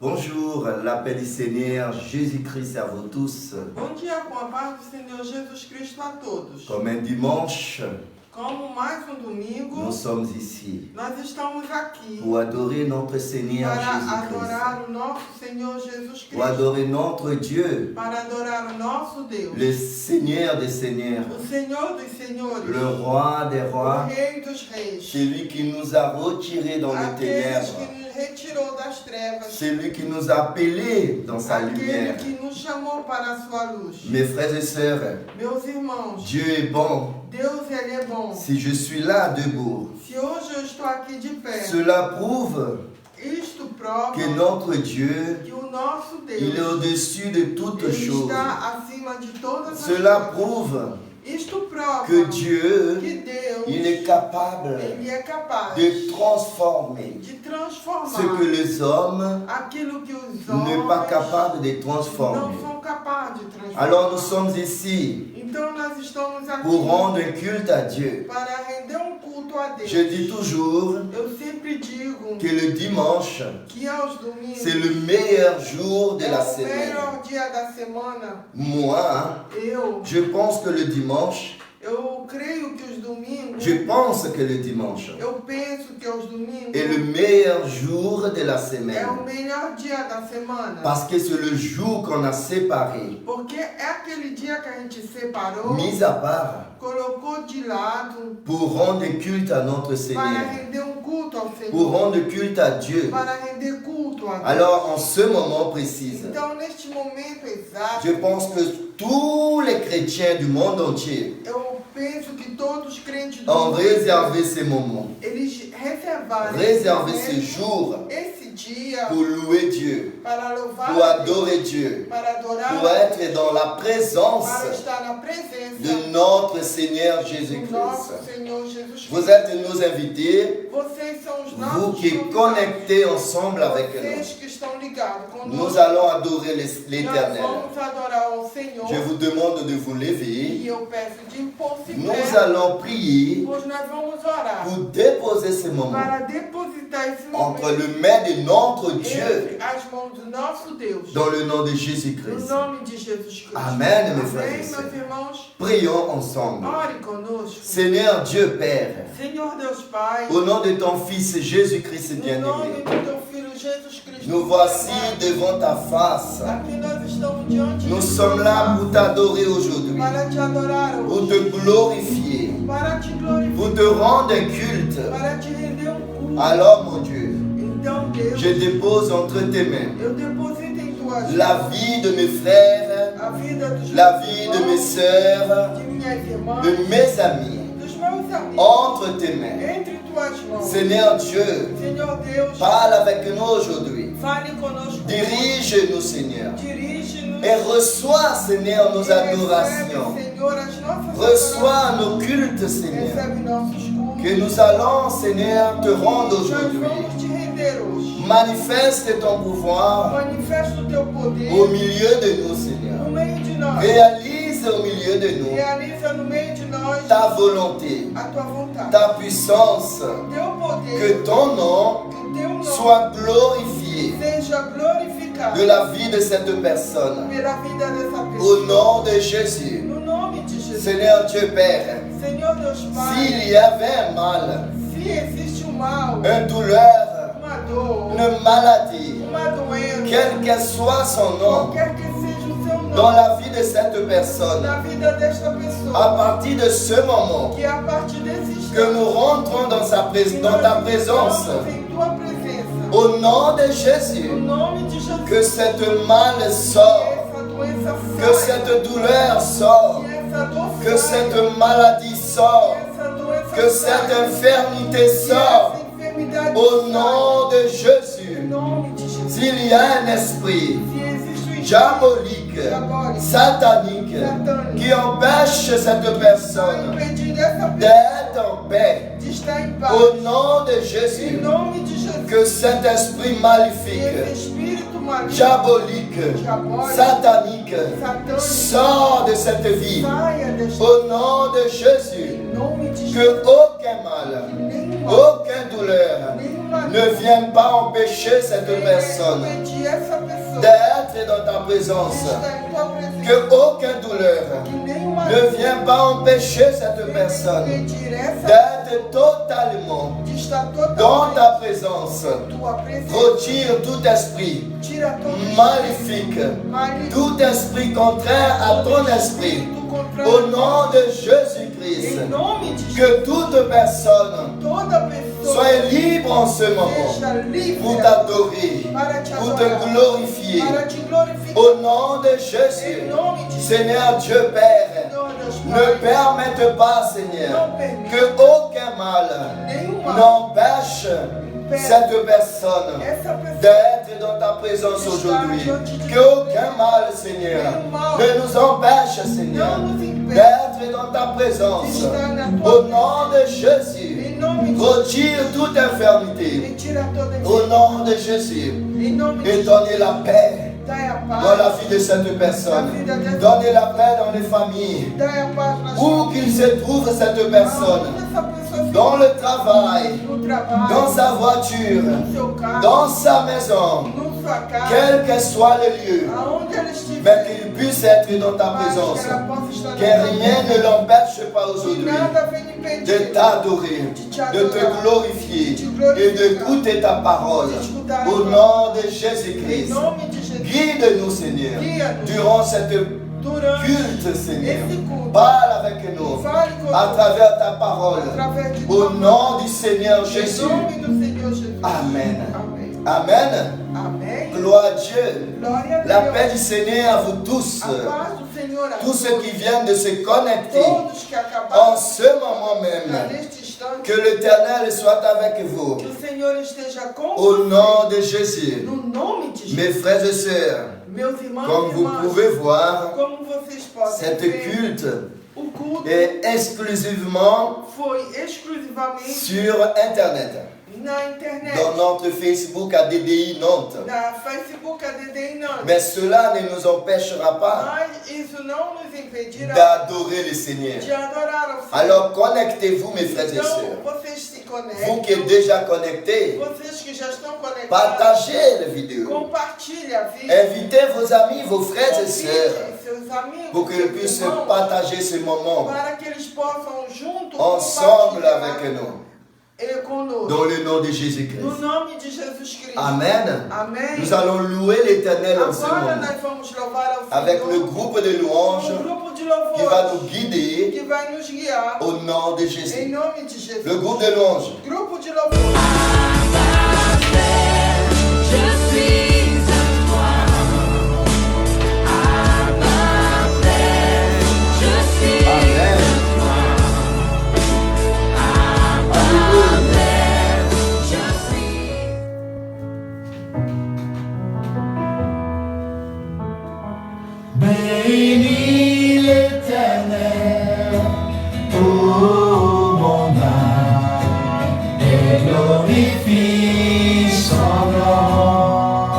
Bonjour, la paix du Seigneur Jésus-Christ à vous tous. Bom dia, com a paz do Senhor Jesus Cristo a todos. Comme un dimanche, Como mais domingo, nous sommes ici nós estamos aqui pour adorer notre Seigneur para Jésus-Christ, adorar o nosso Senhor Jesus pour Cristo, adorer notre Dieu, para adorar o nosso Deus, le Seigneur des Seigneurs, o Senhor dos Senhores, le Roi des o Rois, Rei dos Reis, celui qui nous a retirés dans les aqueles ténèbres, que nos retirou das trevas, celui qui nous a appelés dans sa aquele lumière. que nos chamou para a sua luz. Mes frères et sœurs, Meus irmãos, Dieu est bon. Deus ele é bom. Si je suis là debout, Se hoje eu estou aqui de pé, cela prouve isto prova que notre Dieu, que o nosso Deus il est au-dessus de toutes ele choses. está acima de todas as Cela coisas. prouve Isto prova que Dieu, que Deus il est capable ele é capaz de transformer de ce transformar que les hommes aquilo que os n'est pas homens capables de não transformer. são capazes de transformar. Alors nous sommes ici Então nós estamos aqui pour rendre un culte à Dieu. para render culto a Deus. Je dis toujours Eu sempre digo que le dimanche, que aos domingos c'est le meilleur jour de é la o semaine. melhor dia da semana. Moi, je pense que le dimanche, Eu creio que os domingos, je pense que le dimanche eu penso que os domingos est le meilleur jour de la é semaine. o melhor dia da semana. Parce que c'est le jour qu'on a séparé, Porque é aquele dia que a gente separou, mis à part, colocou de lado pour rendre culte à notre para Seigneur, render culto ao pour Senhor, rendre culte à Dieu. para render culto a Deus. Alors, en ce moment précis, Então, neste momento exato, je pense que tous les chrétiens du monde entier eu penso que todos os crentes do ont mundo, réservé ces moments, eles reservaram réservé esse ces momento, jours esse dia pour louer Dieu, para louvar pour a Deus, adorer Dieu, para adorar pour a Deus, être dans la présence para estar na presença de notre Seigneur do Jésus-Christ. nosso Senhor Jesus Cristo. Vous êtes nos invités, Vocês são os vous nossos qui convidados. connectez ensemble avec nous. Vocês que estão ligados conosco. Nous allons adorer Nós l'Éternel. vamos adorar ao Senhor. Je vous demande de vous lever. E eu peço de pôr-se em Nous pé, allons prier pois nós vamos orar pour déposer ce moment para depositar esse entre momento le mains de notre Dieu entre as mãos do nosso Deus. dans le nom de No Jésus-Christ. nome de Jesus Cristo. Amen, mes frères et Amém, sœurs. meus irmãos. Prions ensemble. Ore conosco. Seigneur Dieu Père, Senhor Deus Pai, au nom de ton Fils Jésus-Christ no nome bien-aimé, do teu Filho Jesus Cristo. nous voici devant ta face. Aqui nós estamos diante Nous de sommes là pour t'adorer aujourd'hui, para te adorar pour hoje, te glorifier, para te glorificar, pour te rendre un culte. para te render culto. Alors mon Dieu, Então, Deus, je dépose entre tes mains eu deposito em tuas mãos la vie de mes frères, a vida dos la meus vie de mes irmãos, sœurs, de minhas irmãs, de mes amis, dos meus amigos, entre tes mains. entre tuas mãos. Seigneur Dieu, Senhor Deus, parle avec nous aujourd'hui. fale conosco. Dirige-nous, Seigneur. Dirige-nos. Et reçois, Seigneur, nos E recebe, adorations. Senhor, as nossas Reçois adorações. nos cultes, Seigneur. Recebe nossos cultos. Que nous allons, Seigneur, te rendre Nós aujourd'hui. vamos te render hoje. Manifeste ton pouvoir Manifesta o teu poder au milieu de nous, no Seigneur. meio de nós. Réalise au milieu de nous Realiza no meio de nós ta volonté, a tua vontade. ta puissance. O teu poder, Que ton nom que o teu nome soit glorifié seja glorificado de la vie de cette personne. pela vida dessa Au pessoa. nom de Jésus. No nome de Jesus. Seigneur Dieu Père, Senhor Deus Pai, s'il y avait un mal, se existe mal, une douleur, uma dor, une maladie, uma doença, quel que soit son nom, qualquer que seja o seu dans nome la vie de cette personne, na vida desta à pessoa, partir de ce moment, que a partir desse que nous rentrons dans, dans ta présence, entramos em tua presença, au nom de no Jésus, nome de Jesus, que cette mal sort, essa doença que saia, cette douleur sort, que essa dor que saia, cette maladie sort, que essa doença que cette saia, infirmité que sort, essa enfermidade au saia, nom de Jésus. no nome de Jesus. S'il y a un esprit Se existe um diabolique, satanique, qui empêche cette personne impedir dessa pessoa d'être en paix, de estar em paz, au nom de em Jésus, nome de Jesus, que cet esprit que maléfique, esse espírito maligno, diabolique, satanique, satânico, sort de cette vie, saia desta, au nom de Jésus, em nome de que Jesus, aucun mal, nenhuma, aucune douleur, nenhuma ne vienne pas empêcher cette personne impedir essa pessoa d'être dans ta de présence. estar em tua presença. Que aucune douleur Que nenhuma ne vienne pas empêcher cette venha personne impedir essa d'être totalement de estar dans totalmente ta présence. em tua presença. Retire tout esprit Tira todo maléfique, maligno, tout esprit contraire à ton esprit. espírito contrário. Au nom de Jésus-Christ, Em nome de Jesus, que toute personne toda pessoa soit libre en ce moment seja livre pour t'adorer, para te pour te adorar, glorifier. para te glorificar. Au nom de Jésus, Em nome de Jesus, Seigneur Dieu Père, Senhor Deus ne Pai, permette pas, Seigneur, não permita que aucun mal nenhum mal n'empêche cette personne essa pessoa d'être dans ta présence aujourd'hui. Qu'aucun mal, Seigneur, ne nous empêche, Seigneur, não nos impede d'être dans ta de présence. estar na Au tua nom de Jésus, Em nome de retire toute infirmité. Jesus, tira toda Au nom de Jésus, Em nome de et Jesus, donnez la paix dai a dans la paz. vie de cette personne. Donnez la paix dans les familles. Dai a paz nas Où qu'il se trouve cette personne, Aonde essa pessoa se dans le travail, no trabalho, dans sa voiture, no seu carro, dans sa maison, no sua casa, quel que soit le lieu, aonde ela mais estiver, qu'il puisse être dans ta mas présence. que ela possa estar Que na rien ne l'empêche pas que aujourd'hui nada venha de impedir t'adorer, de te glorifier et d'écouter ta parole. Au nom de Em Jésus-Christ, nome de Jesus, guide-nous, Seigneur, durant cette durante culte, Seigneur. esse culto, Parle avec nous fale à conosco travers ta parole. através de Au tua nom du Seigneur Em Jésus. nome do Senhor Jesus. Amen. Amém. Amen. Amém. Gloire à Dieu. Glória a La Deus. paix du Seigneur à vous tous. A paz do Senhor a Tous ceux qui viennent de se connecter todos que en acabaram ce moment même. neste instante. Que l'Éternel soit avec vous. Que o Senhor esteja com Au você. nom de Jésus. No nome de Jesus. Mes frères et sœurs, Meus irmãos comme e vous irmãs, pouvez voir, como vocês podem cette ver, culte o culto est exclusivement foi exclusivamente sur Internet. na internet, Dans notre Facebook ADDI Nantes. na Facebook ADD Nantes. Mais cela ne nous empêchera pas Mas isso não nos impedirá d'adorer le Seigneur. de adorar ao Senhor. Alors connectez-vous, mes frères et Então, sœurs. vocês se Vous conectem, qui êtes déjà connectés, vocês que já estão conectados, partagez les vidéos. compartilhem a vida. Invitez vos amis, vos frères et sœurs, Convidem seus amigos, pour qu'ils seus puissent irmãos, partager ce moment para que eles possam juntos ensemble compartilhar avec nous. conosco. Dans le nom de No Jésus-Christ. nome de Jesus Cristo. Amen. Amém. Nous allons louer l'Éternel en ce Agora moment. nós vamos louvar ao Avec Senhor le groupe de louanges um grupo de qui va louvores nous guider que vai nos guiar au nom de em Jésus. nome de Jesus. Le groupe de louanges. Grupo de louvores. Je suis à toi, à ma paix. Je suis Amen. à toi, à ma paix. Je suis. Bénis l'Éternel, ô mon âme, et glorifie son nom.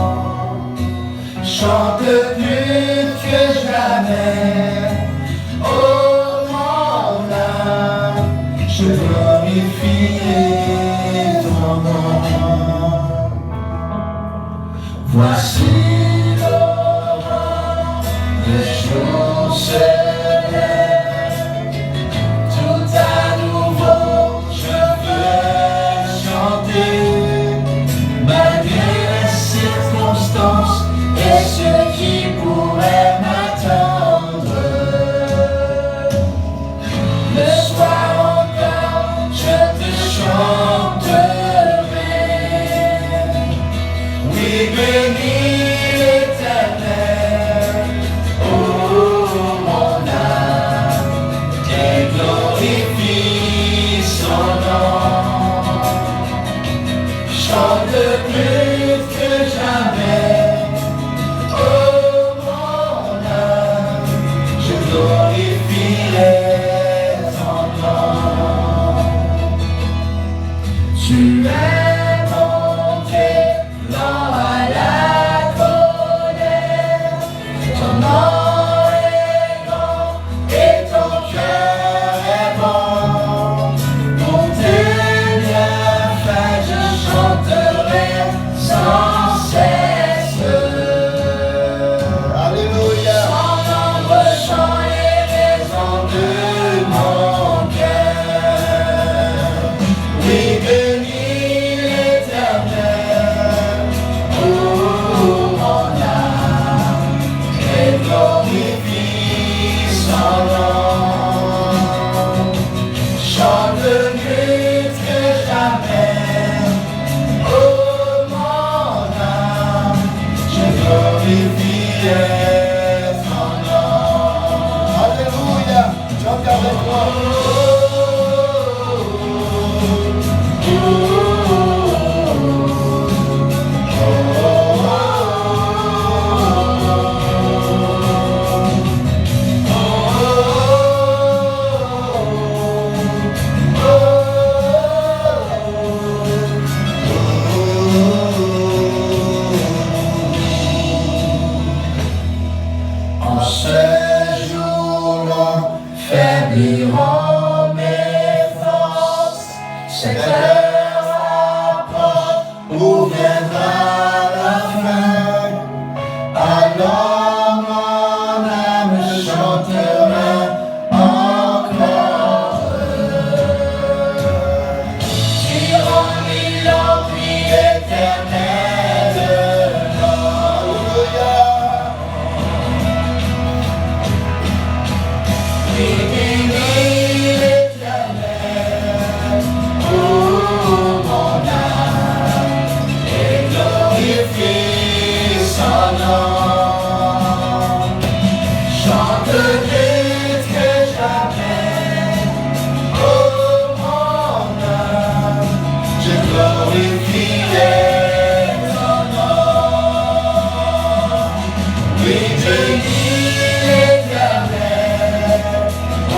Chante plus que jamais, ô mon âme, je glorifie ton nom. Voici le jour se lève, tout à nouveau je veux chanter, malgré les circonstances et ce qui pourrait m'attendre. Le soir encore je te chanterai, oui béni Cette heure approche, où viendra la fin. Alors mon âme chantera encore. Durant mille ans, vie éternelle. Alléluia. Bénis l'Éternel, pour mon âme, et glorifie son nom. Chante plus que jamais, oh mon âme, je glorifierai ton nom. Oui, bénis l'Éternel, oh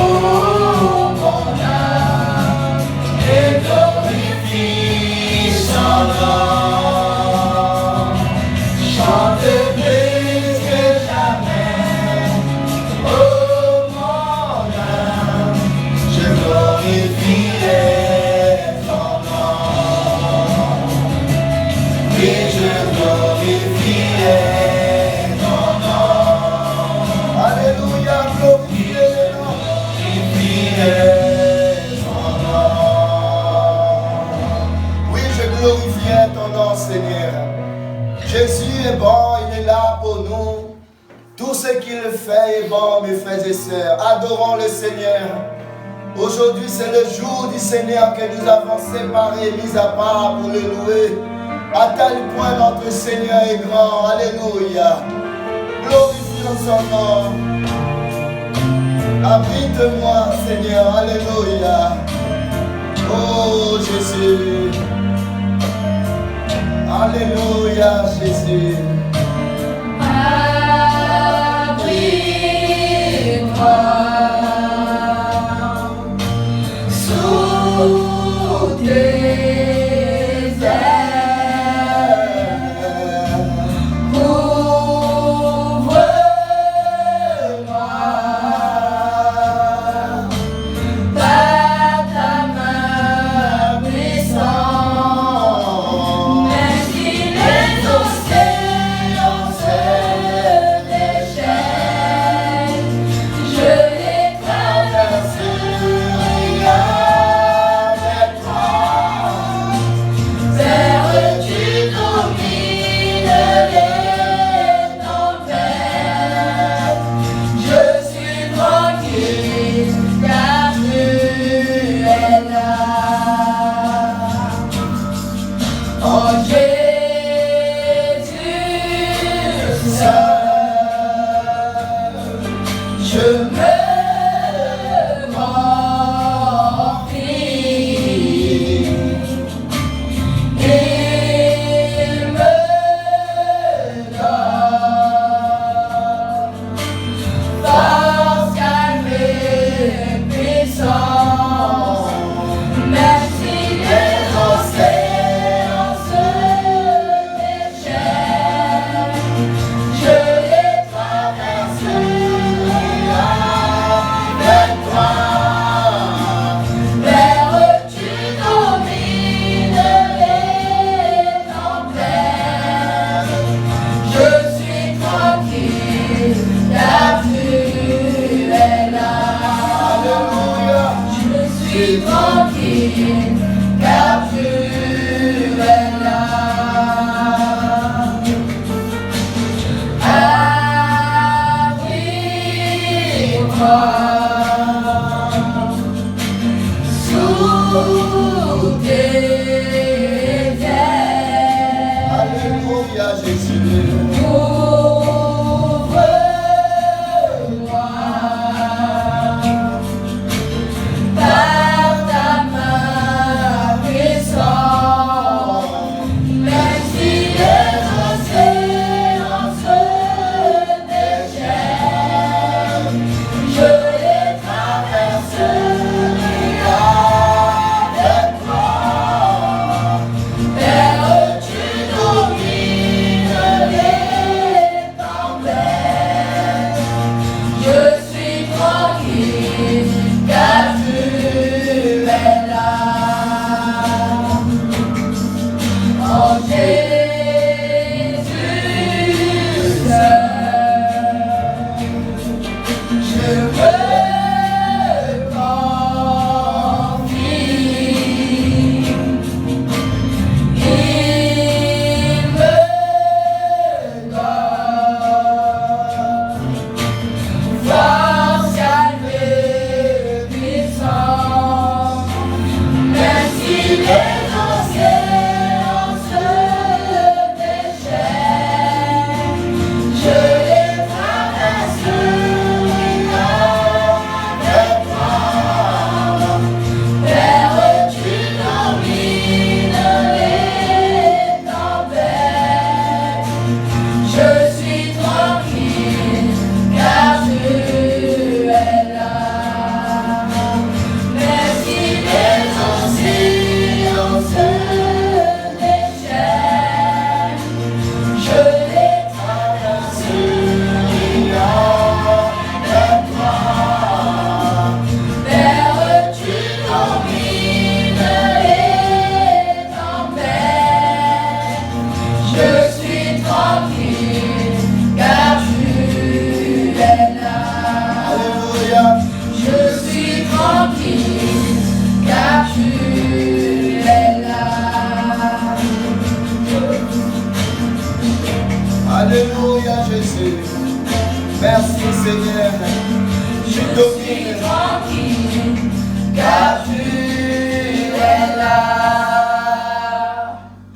mon âme, et glorifie son nom. Chante plus que jamais, oh mon âme, je glorifierai ton nom. Oui, je glorifierai ton nom. Alléluia, glorifiez le nom. Oui, je glorifierai ton nom, Seigneur. Jésus est bon, il est là pour nous. Tout ce qu'il fait est bon, mes frères et sœurs. Adorons le Seigneur. Aujourd'hui, c'est le jour du Seigneur que nous avons séparé et mis à part pour le louer. À tel point, notre Seigneur est grand. Alléluia. Glorifions son nom. Abrite-moi, Seigneur. Alléluia. Oh, Jésus. Alléluia, Jésus. Abrite-moi sous tes ailes. Couvre-moi par ta main puissante. Même si les océans se déchaînent, je les traverserai avec toi. Terre, tu domines les tempêtes. Je suis tranquille car tu es là. Oh Jésus seul, je me confie. Il me donne force, calme et puissance. Même si les océans se déchaînent, je les traverserai avec toi. Terre, tu domines les tempêtes. Je suis tranquille car tu es là. Alléluia. Je suis tranquille car tu es là. Abrite-moi sous tes ailes. Alléluia, Jésus. Couvre-moi par ta main puissante. Même si les océans se déchaînent, je les traverserai avec toi. Terre, tu domines les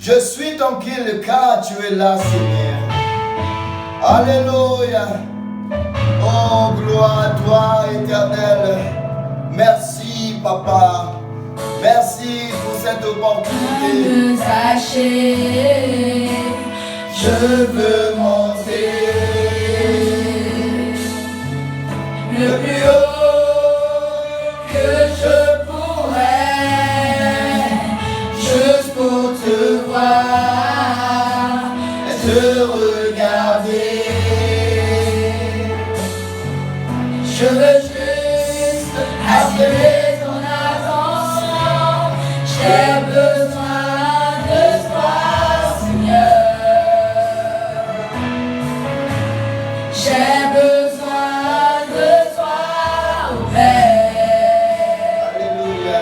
Je suis tranquille car tu es là, Seigneur. Alléluia. Oh, gloire à toi, Éternel. Merci, Papa. Merci pour cette opportunité. Sachez, je veux monter le plus haut que je pourrais, juste pour te voir, te regarder. Je veux juste attirer ton attention. J'ai besoin de toi, Seigneur. J'ai besoin de toi, ô Père. Alléluia.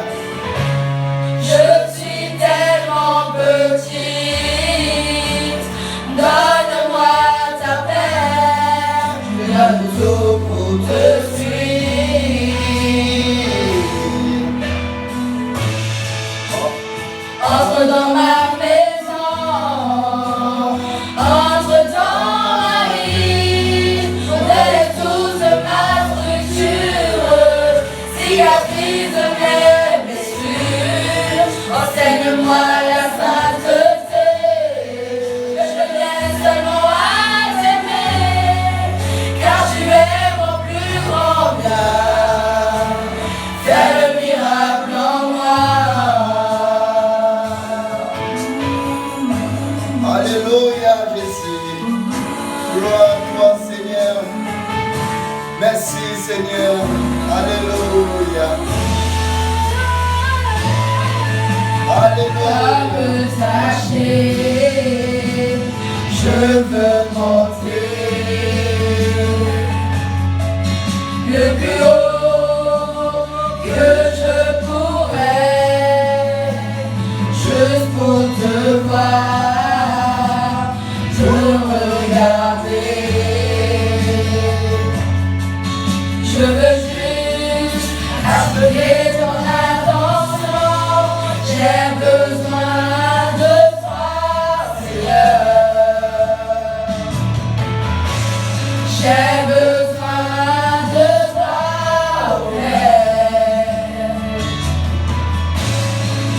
Je suis tellement petite. Donne-moi ta paix. Je donne tout pour te suivre. Entre dans ma maison, entre dans ma vie, modèle toute ma structure, cicatrise mes blessures, enseigne-moi la sainteté, que je vienne seulement à t'aimer, car tu es mon plus grand bien, fais le miracle en moi. Alléluia, Jésus. Gloire à toi, Seigneur. Merci, Seigneur. Alléluia. Alléluia. veux sachez, je veux monter le plus haut que je pourrais, juste pour te voir, te regarder. Je veux juste appeler ton attention. J'ai besoin de toi, Seigneur. J'ai besoin de toi, oh Père.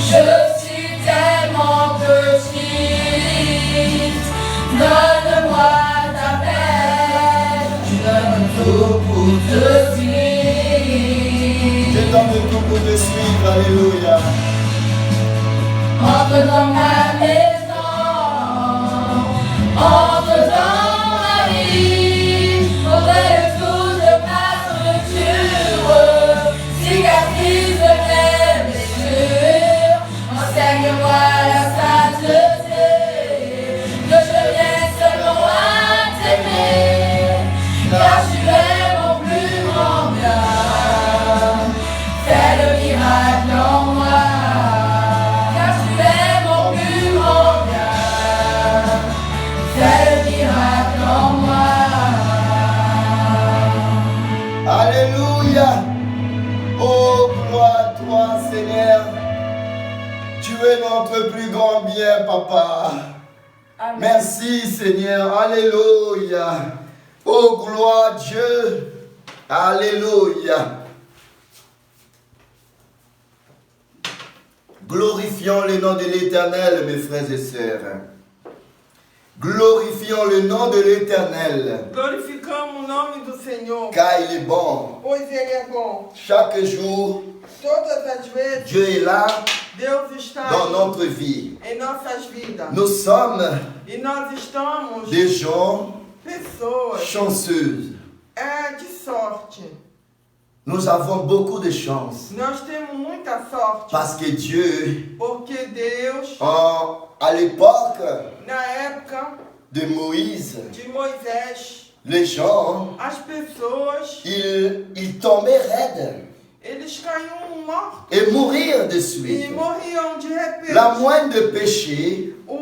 Je suis tellement petite. Donne-moi ta paix. Je donne tout pour te suivre. Je donne tout pour te suivre. Alléluia. Entre dans ma maison, entre dans ma vie, modèle toute ma structure, cicatrise mes blessures, enseigne-moi la sainteté, que je vienne seulement à t'aimer, car tu es mon plus grand bien, fais le miracle en moi. Alléluia. Oh, gloire à toi, Seigneur. Tu es notre plus grand bien, Papa. Amen. Merci, Seigneur. Alléluia. Oh, gloire à Dieu. Alléluia. Glorifions le nom de l'Éternel, mes frères et sœurs. Glorifions le nom de l'Éternel, Glorificamos o nome do Senhor, car il est bon. pois Ele é bom. Chaque jour, Todas as vezes, Dieu est là Deus está dans aí notre vie. em nossas vidas. Nous sommes E nós estamos des gens pessoas chanceuses. de sorte. Nous avons beaucoup de chance Nós temos muita sorte, parce que Dieu, porque Deus, à l'époque na época de Moïse, de Moisés, les gens, as pessoas, ils tombaient raides eles caíam mortos et mourir de e suite. morriam de repente. La moindre péché, O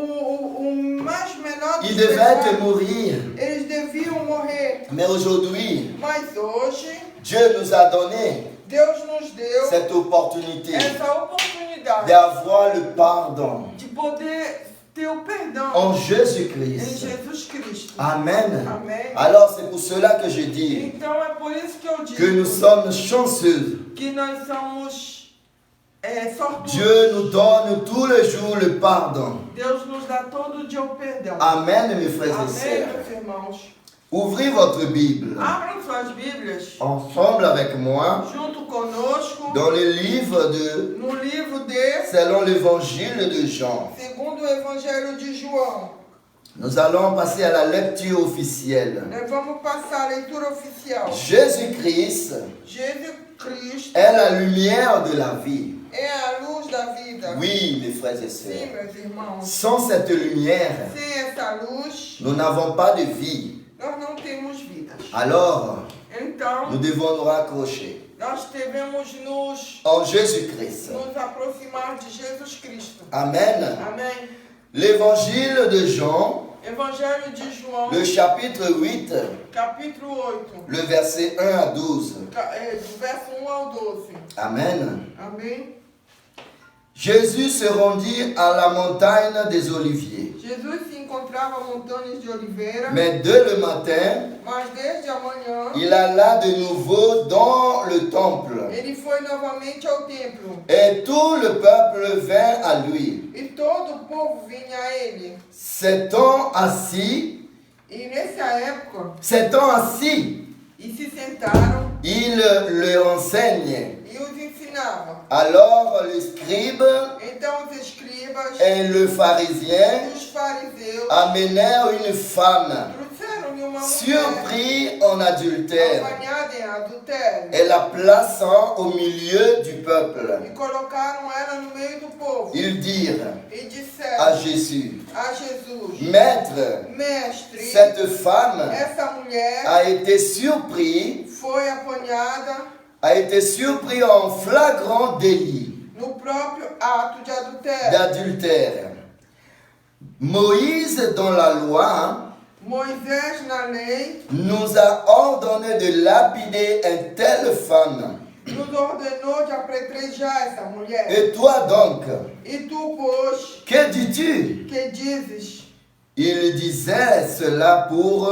mais menor dos il devait pecados, mourir. eles deviam morrer. Mais aujourd'hui, Mas hoje, Dieu nous a donné Deus nos deu cette opportunité essa oportunidade d'avoir le pardon. de poder ter o perdão en em Jésus-Christ. Jesus Cristo. Amen. Amém. Alors c'est pour cela que je dis Então é por isso que eu que nous digo sommes chanceux. que nós somos sortudos. Dieu nous donne tous les jours le pardon. Deus nos dá todo dia o perdão. Amen, mes frères et Amém, sœurs. meus irmãos. Ouvrez votre Bible Abram suas Bíblias ensemble avec moi junto conosco dans le livre de, no livro de selon l'évangile de Jean. segundo o Evangelho de João. Nous allons passer à la lecture officielle. Nós vamos passar a leitura oficial. Jésus-Christ Jesus Cristo est la lumière de la vie. é a luz da vida. Oui, mes frères et Sim, sœurs. meus irmãos. Sans cette lumière, Sem essa luz, nous n'avons pas de vie. nós não temos vidas. Alors, Então, nous devons nous raccrocher nós devemos en Jésus-Christ. nos aproximar de Jesus Cristo. Amen. Amém. L'évangile de Jean, Evangelho de João, le chapitre 8, capítulo 8, le verset 1 à 12. do verso 1 ao 12. Amen. Amém. Jésus se rendit à la montagne des Oliviers. Jesus se encontrava a montanhas de oliveira, Mais dès le matin, mas desde a manhã il alla de nouveau dans le temple. ele foi novamente ao templo. Et tout le peuple vint à lui. E todo o povo vinha a ele. S'étant assis, E nessa época, et se sentaram il leur enseigne. e os ensinava. Alors les scribes Então os escribas et le pharisien e os fariseus amenèrent une femme trouxeram-lhe uma mulher surprise en adultère apanhada em adultério et la plaçant au milieu du peuple. e colocaram ela no meio do povo. Ils dirent E à disseram Jésus, a Jesus: Maître, Mestre, cette femme essa mulher a été surprise foi apanhada en flagrant délit no próprio ato de adultério. d'adultère. Moïse, dans la loi, Moisés, na lei, nous a ordonné de lapider une telle femme. nos ordenou de apedrejar essa mulher. Et toi donc, E tu, pois, que dis-tu? que dizes? Il disait cela pour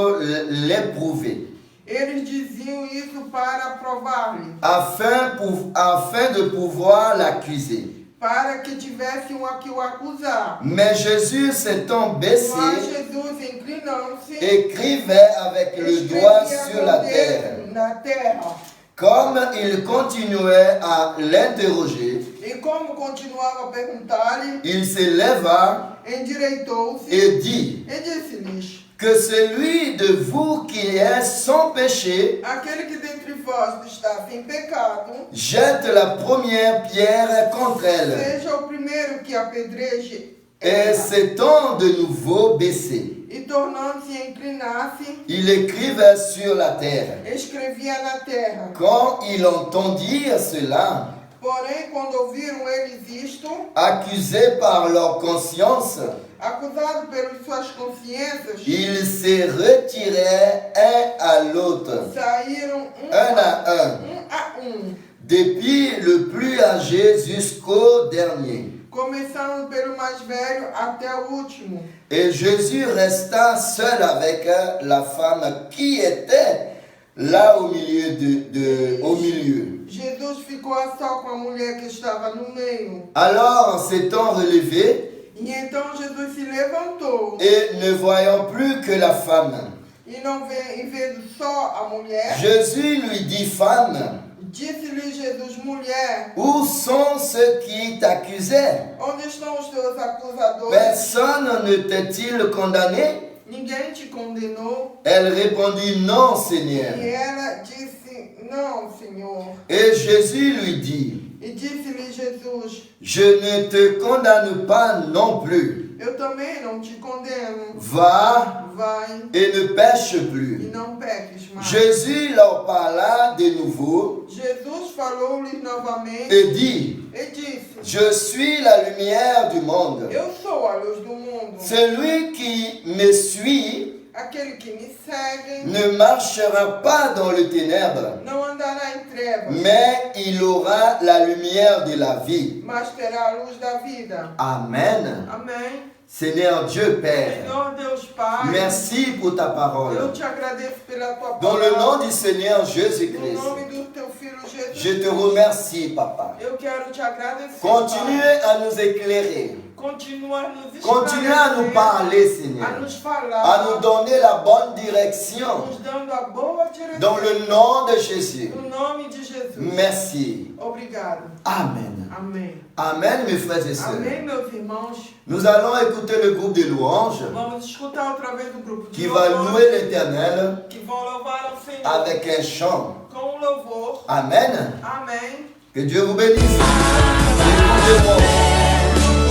l'éprouver, Eles diziam isso para provar-lhe, afin de pouvoir l'accuser. para que tivessem a que o acusar. Mais Jésus s'étant baissé, Mas Jesus, inclinando-se, écrivait avec le doigt escrevia sur com la o terre. dedo na terra. Comme il continuait à l'interroger, E como continuava a perguntar-lhe, il se leva endireitou-se et dit e disse-lhes: que celui de vous qui est sans péché Aquele que dentre vós está sem pecado, jette la première pierre contre elle. seja o primeiro que apedreje Et ela. s'étant de nouveau baissé, E tornando-se a inclinar-se, il écrivait sur la terre. escrevia na terra. Quand ils entendirent cela, Porém, quando ouviram eles isto, accusés par leur conscience, acusados pelas suas consciências, ils se retiraient un à l'autre, saíram un à un, a um, depuis le plus âgé jusqu'au dernier. começando pelo mais velho até o último. Et Jésus resta seul avec la femme qui était là au milieu. Au milieu. Jesus ficou a só com a mulher que estava no meio. Alors, en s'étant relevé E então Jesus se levantou et ne voyant plus que la femme, e não vê, e vendo só a mulher, Jésus lui dit, femme, disse-lhe Jesus: Mulher, où sont ceux qui t'accusaient? onde estão os teus acusadores? Personne ne t'est-il condamné? Ninguém te condenou? Elle répondit, non, Seigneur. E ela disse: Não, Senhor. Et Jésus lui dit, E disse-lhe Jesus: je ne te condamne pas non plus. Eu também não te condeno. Va Vai et ne pêche e plus. não peques mais. Jésus leur parla de nouveau Jesus falou-lhes novamente et dit, e disse: je suis la lumière du monde. Eu sou a luz do mundo. Celui qui me suit Aquele que me segue ne marchera pas dans les ténèbres, não andará em trevas, mais il aura la lumière de la vie. mas terá a luz da vida. Amen. Amém. Seigneur Dieu Père, Senhor Deus Pai, merci pour ta eu parole. te agradeço pela tua Dans le nom palavra. du Seigneur No Jésus-Christ, nome do teu filho Jesus je te Cristo, remercie, Papa. eu quero te agradecer. Continuez à nous éclairer. Continua a nos Continuez à nous parler, a Seigneur. nos falar, À nous donner la bonne direction. nos dando a boa direção. Dans le nom de Jésus. No nome de Jesus. Merci. Obrigado. Amen. Amém. Amen, mes frères et sœurs. Amém, meus irmãos. Nous allons écouter le groupe de louanges Vamos escutar através do grupo de qui va louvor, louer l'Éternel que vão louvar ao Senhor avec un chant. com louvor. Amen. Amém. Que Dieu vous bénisse. Écoutez-moi.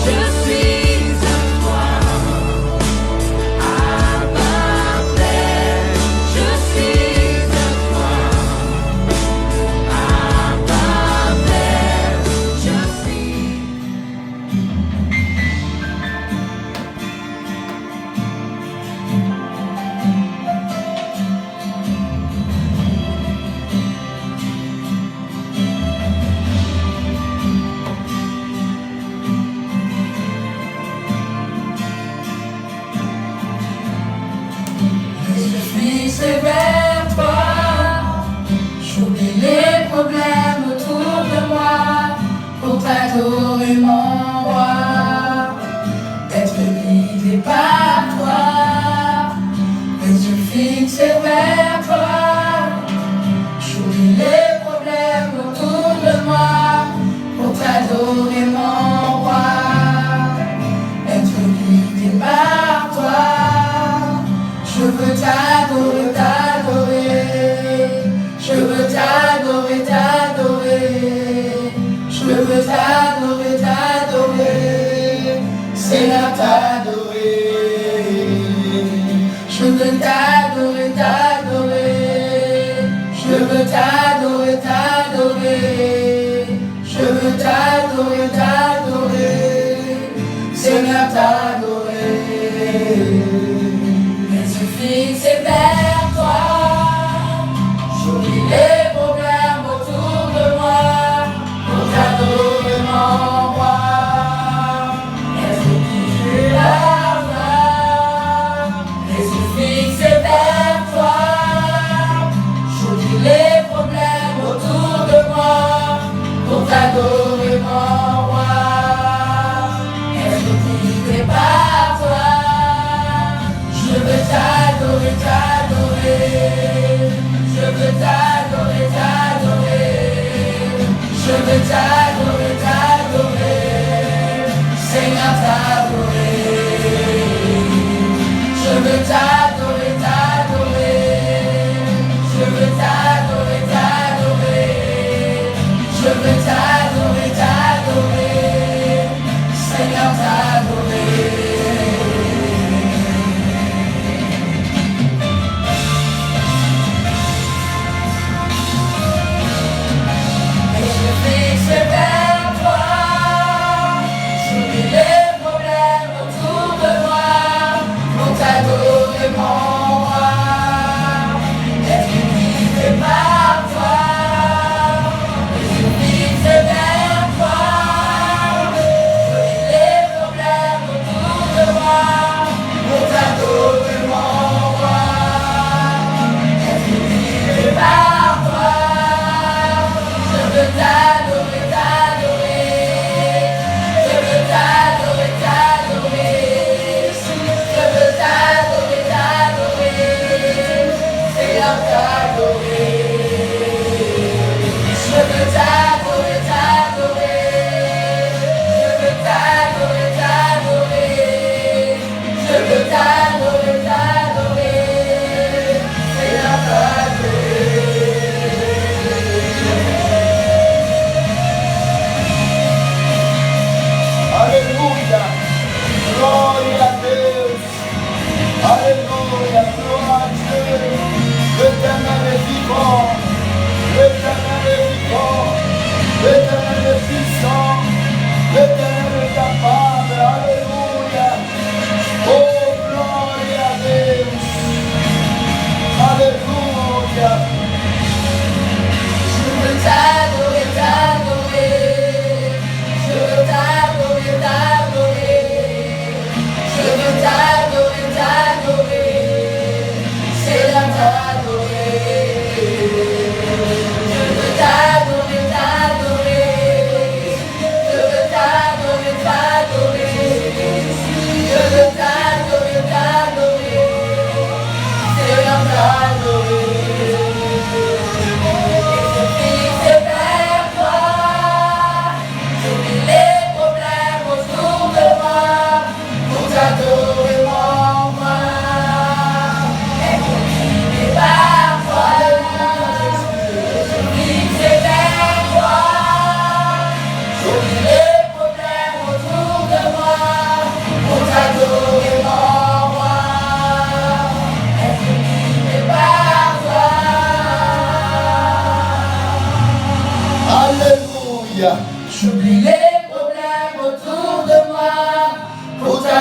Je suis à toi, Abba Père. Je suis à toi, Abba Père. Je suis. Je suis vers toi, j'oublie les problèmes autour de moi pour t'adorer mon roi, être guidé par toi. Les yeux fixés vers toi, j'oublie les problèmes autour de moi pour t'adorer mon roi, être guidé par toi. Je veux t'adorer, t'adorer. Je veux t'adorer, t'adorer. Je veux t'adorer, t'adorer. Seigneur, t'adorer. Je veux t'adorer, t'adorer. Je veux t'adorer, t'adorer. Je veux t'adorer, t'adorer. Seigneur, t'adorer. Fixé vers toi, j'oublie les problèmes autour de moi pour t'adorer mon roi, être guidé par toi. Les yeux fixés vers toi, j'oublie les problèmes autour de moi pour t'adorer mon roi, être guidé par toi. Je veux t'adorer, t'adorer. Je veux t'adorer, t'adorer. Je veux t'adorer, t'adorer. Seigneur, t'adorer. Je veux t'adorer, t'adorer. Je veux t'adorer, t'adorer. Je veux t'adorer, t'adorer. Seigneur, t'adorer. C'est vers toi, j'oublie les problèmes autour de moi pour t'adorer mon roi, être guidé par toi. C'est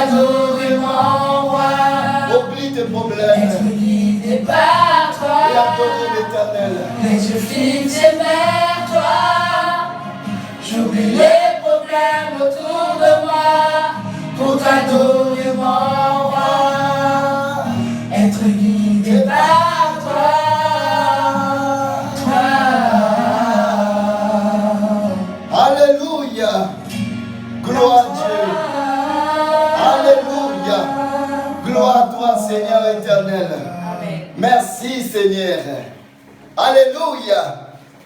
t'adorer, mon roi. Oublie tes problèmes Être guidé par et toi. adorer l'Éternel. Les yeux fixés vers toi. J'oublie les problèmes autour de moi pour t'adorer, mon roi. Être guidé par toi. Alléluia. Gloire à Dieu. Alléluia. Gloire à toi, Seigneur éternel. Amen. Merci, Seigneur. Alléluia.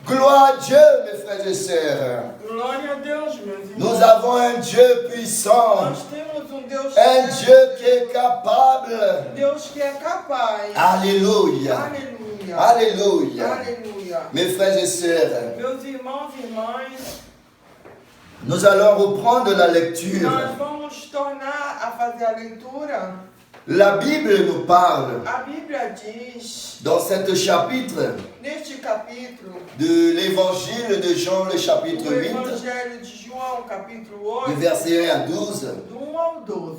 Gloire à Dieu, mes frères et sœurs. Glória a Deus, meus irmãos. Nous avons un Dieu puissant. Nós temos Deus Un Dieu qui est capable. Deus que é capaz. Alléluia. Aleluia. Alléluia. Aleluia. Mes frères et sœurs, Meus irmãos e irmãs, nous allons reprendre la lecture. nós vamos tornar a fazer a leitura. La Bible nous parle A Bíblia diz, dans cet chapitre neste capítulo, de l'évangile de Jean, le chapitre o 8, Evangelho de João, capítulo du 8, verset 1 à 12. do 1 ao 12.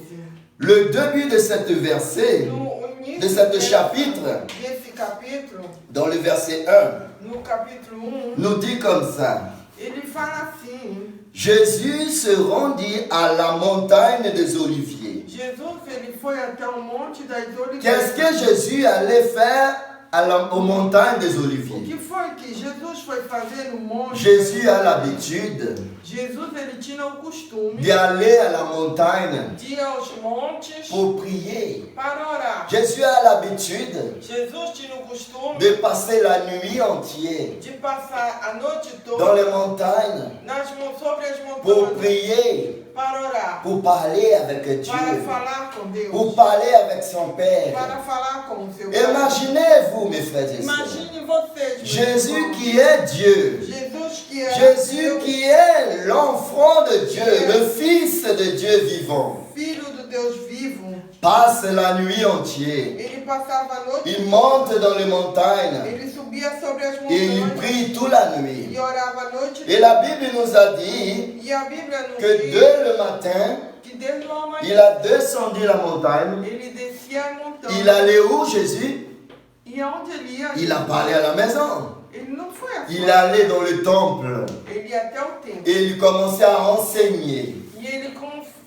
Le début de cet verset, No início de ce chapitre, desse capítulo, dans le verset 1, no capítulo 1, nous dit comme ça. ele fala assim: Jésus se rendit à la montagne des Oliviers. Jesus ele foi até o Monte das Qu'est-ce Oliveiras. que Jésus allait faire aux montagnes des O que Oliviers? foi que Jesus foi fazer no monte? Jésus a l'habitude Jesus ele tinha o costume d'aller à la montagne de ir aos montes pour prier. para orar. Jésus a l'habitude Jesus tinha o costume de passer la nuit entière de passar a noite dans toda les montagnes sobre as pour montanhas prier, para orar, pour parler avec para Dieu, falar com Deus, pour parler avec son Père. para falar com o seu Pai. Imaginez-vous, mes frères et sœurs, Imagine vocês, meus Jésus irmãos. qui est Dieu, Jesus que é Jésus Deus, qui est l'enfant de Dieu, le Fils de Dieu vivant, Filho do Deus vivo, passe la nuit entière. ele passava a noite Il monte dans les montagnes ele subia sobre as et il montanhas prie toute la nuit. e orava a noite Et la Bible nous a dit e a Bíblia nos que diz dès le matin, que desde o amanhã il a descendu la montagne. ele descia a montanha. Il allait où, Jésus? E aonde ele ia? Il a parlé à la maison. Ele não foi a Il allait dans le temple ele ia até o templo. et il commençait à enseigner E ele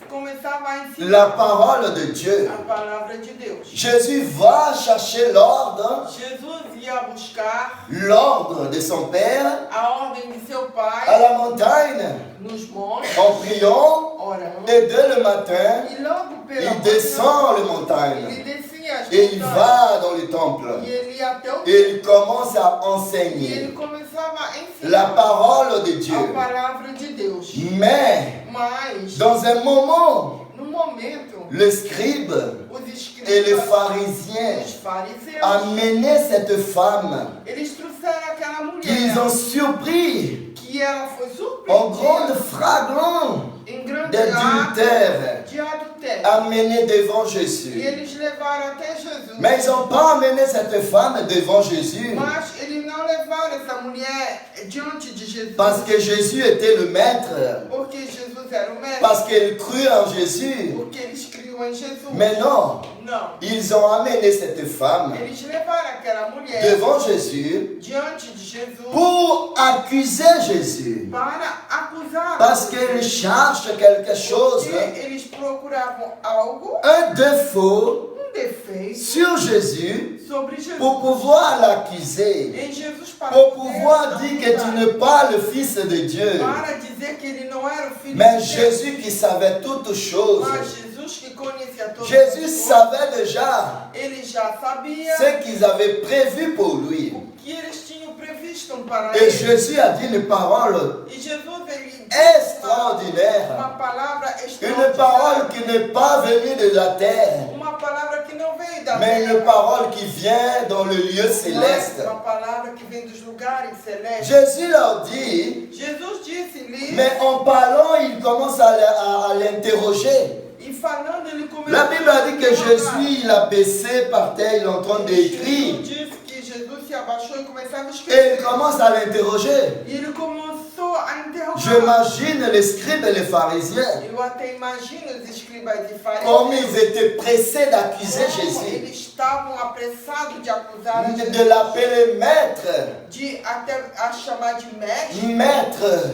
começava a ensinar la parole de Dieu. a palavra de Deus. Jésus va chercher l'ordre, Jesus ia buscar l'ordre de son Père a ordem de seu à pai la montagne nos montes, en priant orando. et dès le matin, E logo pela il manhã, descend les montagnes ele descia as et il montanhas. va dans le temple E ele ia até o templo. et il commence à E enseigner ele começava a ensinar la parole de a Dieu. palavra de Deus. Mais Mas, dans un moment, no momento, les scribes os et les escribas, pharisiens os fariseus, amenaient cette femme eles trouxeram aquela qu'ils mulher ont surpris que ela foi en grande surpreendida flagrant em grande ato d'adultère, de adultério. amenée devant E Jésus. eles levaram até Jesus. Mais ils n'ont pas amené cette femme devant Jésus Mas eles não levaram essa mulher diante de Jesus. parce que Jésus était le maître, Porque Jesus era o mestre. parce qu'ils crurent en Jésus. Porque eles criam em Jesus. Mais non, Não. ils ont amené cette femme Eles levaram aquela mulher devant Jésus diante de Jesus pour accuser Jésus. para acusar. Parce qu'ils cherchent quelque chose, Porque eles procuravam algo, un défaut defeito sur Jésus sobre Jesus. pour pouvoir l'accuser, Em Jesus para pour poder pouvoir dire que tu acusar. n'es pas le Fils de Dieu. Para dizer que ele não era o filho Mais de Deus. Jésus qui savait toutes choses, Mas Jesus que conhecia todas Jésus as coisas, savait déjà ele já sabia ce qu'ils avaient prévu pour lui. o que eles tinham previsto para Et ele. Jésus a dit une parole E Jesus ele disse extraordinaire, uma palavra une extraordinária, parole qui n'est pas venue de la terre, uma palavra que não veio da mais une terra, parole qui vient dans le lieu mas céleste. uma palavra que vem dos lugares celestes. Jésus leur dit, Jesus disse-lhe, mais en parlant, il commence à l'interroger. e falando ele começou La Bible a dit que a Jésus, il a baissé par terre, il est en train d'écrire. Jesus disse que Jesus se abaixou e começava a Et escrever. il commence à l'interroger. E ele começou a interrogar. J'imagine les scribes et les pharisiens, Eu até imagino os escribas e comme fariseus. ils étaient pressés d'accuser Como Jésus, eles estavam apressados de acusar a de Jesus, l'appeler maître, de até a chamar de mestre, maître,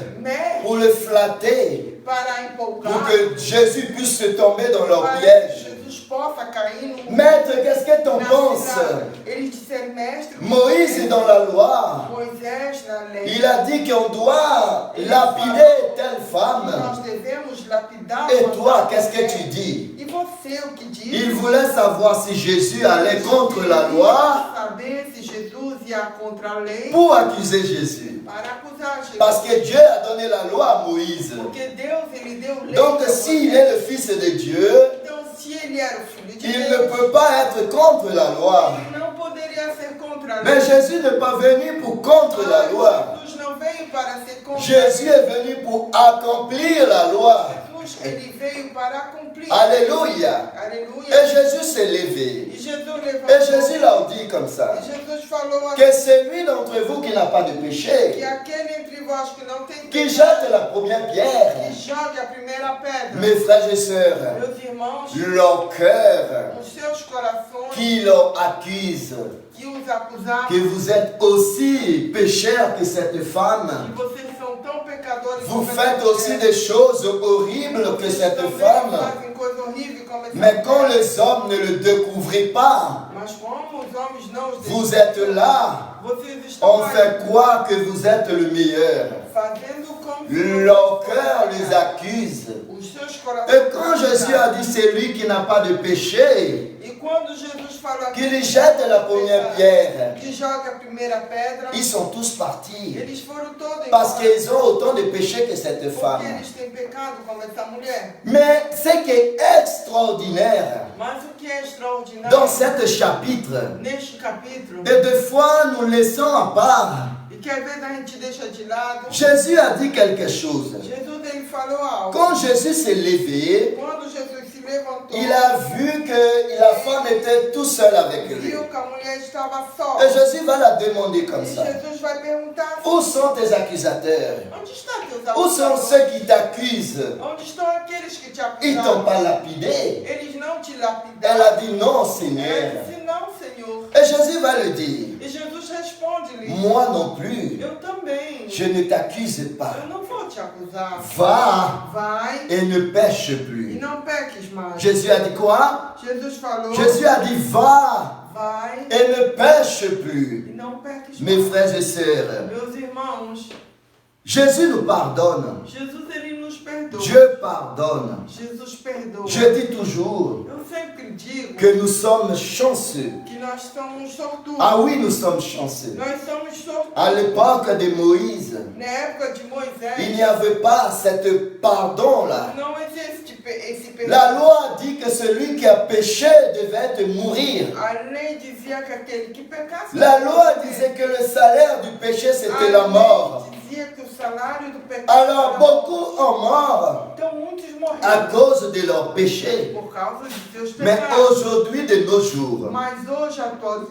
pour mestre, le flatter, para pour empolgar, que Jésus puisse se tomber dans leur para que piège. Jesus possa cair no Maître, qu'est-ce que tu en na penses? cilada. Eles disseram, mestre, Moïse, dans la loi, Moisés na lei, il a dit qu'on doit lapider telle femme. nós devemos lapidar. Et uma toi, fama qu'est-ce que mulher. tu dis? E você, o que diz? Il voulait savoir si Jésus allait contre la loi Saber se Jesus ia contra a lei pour accuser Jésus. para acusar Jesus. Parce que Dieu a donné la loi à Moïse. Porque Deus, ele deu lei. Donc para s'il você. est le Fils de Dieu, Então, se ele era o filho de il Deus, ne peut pas être contre la loi. ele não poderia ser contra a lei. Mais Jésus n'est pas venu pour contre la loi. Jesus não veio para ser contra Jésus est venu pour accomplir la loi. Jesus, ele veio para cumprir. Alléluia. Aleluia. Et Jésus s'est levé. E Jesus levantou. Et Jésus leur dit comme ça, E Jesus falou assim, que celui d'entre vous qui n'a pas de que péché, aquele entre vós que não tem qui pecado, jette la première pierre. que jogue a primeira pedra. Mes frères et sœurs, Meus irmãos, leur cœur os seus corações qui leur accuse, que os acusaram, que vous êtes aussi pécheurs que cette femme, que vocês são tão pecadores vous como faites essa aussi mulher. des choses horribles que Vocês cette também femme. fazem coisa horrível como essa Mais quand mulher. les hommes ne le découvrent pas, Mas como os homens não os vous deixam, êtes là, vocês estão on lá fait croire que vous êtes le meilleur. fazendo como se Leur vocês cœur fossem les accuse. os seus corações. Et quand Jésus a dit c'est lui qui n'a pas de péché, E quando Jesus falou aqui, qu'il jette la première pierre, que joga a primeira pedra, ils sont tous partis. eles foram todos Parce embora. qu'ils ont autant de péchés que cette Porque femme. eles têm pecado como essa mulher. Mais ce qui est extraordinaire Mas o que é extraordinário dans cet chapitre, neste capítulo, et des fois nous laissons à part, e que às vezes a gente deixa de lado, Jésus a dit quelque chose. Jesus ele falou algo. Quand Jésus s'est levé, Quando Jesus se levantou, il a vu que la femme était tout seule avec lui. viu que a mulher estava Et só. Jésus va la demander comme E ça. Jesus vai perguntar: Où sont tes accusateurs? onde estão teus Où sont acusadores? ceux qui t'accusent? Onde estão aqueles que te Ils t'ont acusaram? pas lapidé. Eles não te Elle lapidaram. a dit non, Ela Seigneur. disse: não, Senhor. Et Jésus va le dire. E Jesus responde-lhe: Moi non plus. eu também. Je ne t'accuse pas. Eu não vou te acusar. Va Vai et ne pêche e plus. não peques mais. Jésus a dit quoi? Jesus falou: Jésus a dit va vai et ne pêche plus. e não peques Mes mais. frères et sœurs, Meus irmãos, Jésus nous pardonne. Jesus ele nos perdoa. Dieu pardonne. Jesus perdoa. Je dis toujours Eu sempre digo que nous sommes chanceux. que nós somos sortudos. Ah oui, nous sommes chanceux. Nós somos sortudos. À l'époque de Moïse, Na época de il Moisés, n'y avait pas cette pardon-là. não existe esse perdão. La loi dit que celui qui a péché devait mourir. A lei dizia que aquele que pecasse. La loi disait que le salaire du péché, c'était la mort. Dizia que o salário do pecado Alors era beaucoup ont mort Então muitos à morreram cause de leur péché. por causa de seus Mais pecados. aujourd'hui, de nos jours, Mas hoje a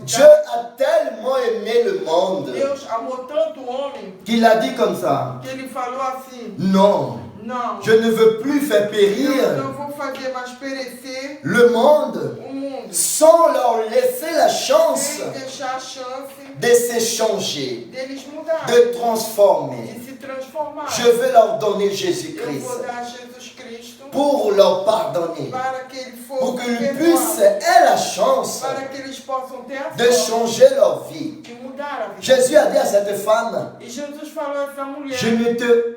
Dieu atualidade, a tellement aimé le monde Deus amou tanto o homem qu'il a dit comme ça, que ele falou assim: non, não, je ne veux plus faire eu périr não vou fazer mais perecer le monde o mundo sans leur laisser la chance sem deixar a chance de s'échanger, deles mudarem, de transformer. de se transformar. Je vais leur donner Eu Jésus-Christ vou dar a Jesus Cristo pour leur pardonner, para que ele pour fosse qu'ils puissent perdoado, aient la chance para que eles possam ter a de sorte changer leur vie. de mudar a vida. Jésus a dit à cette femme, E Jesus falou a essa mulher: je ne te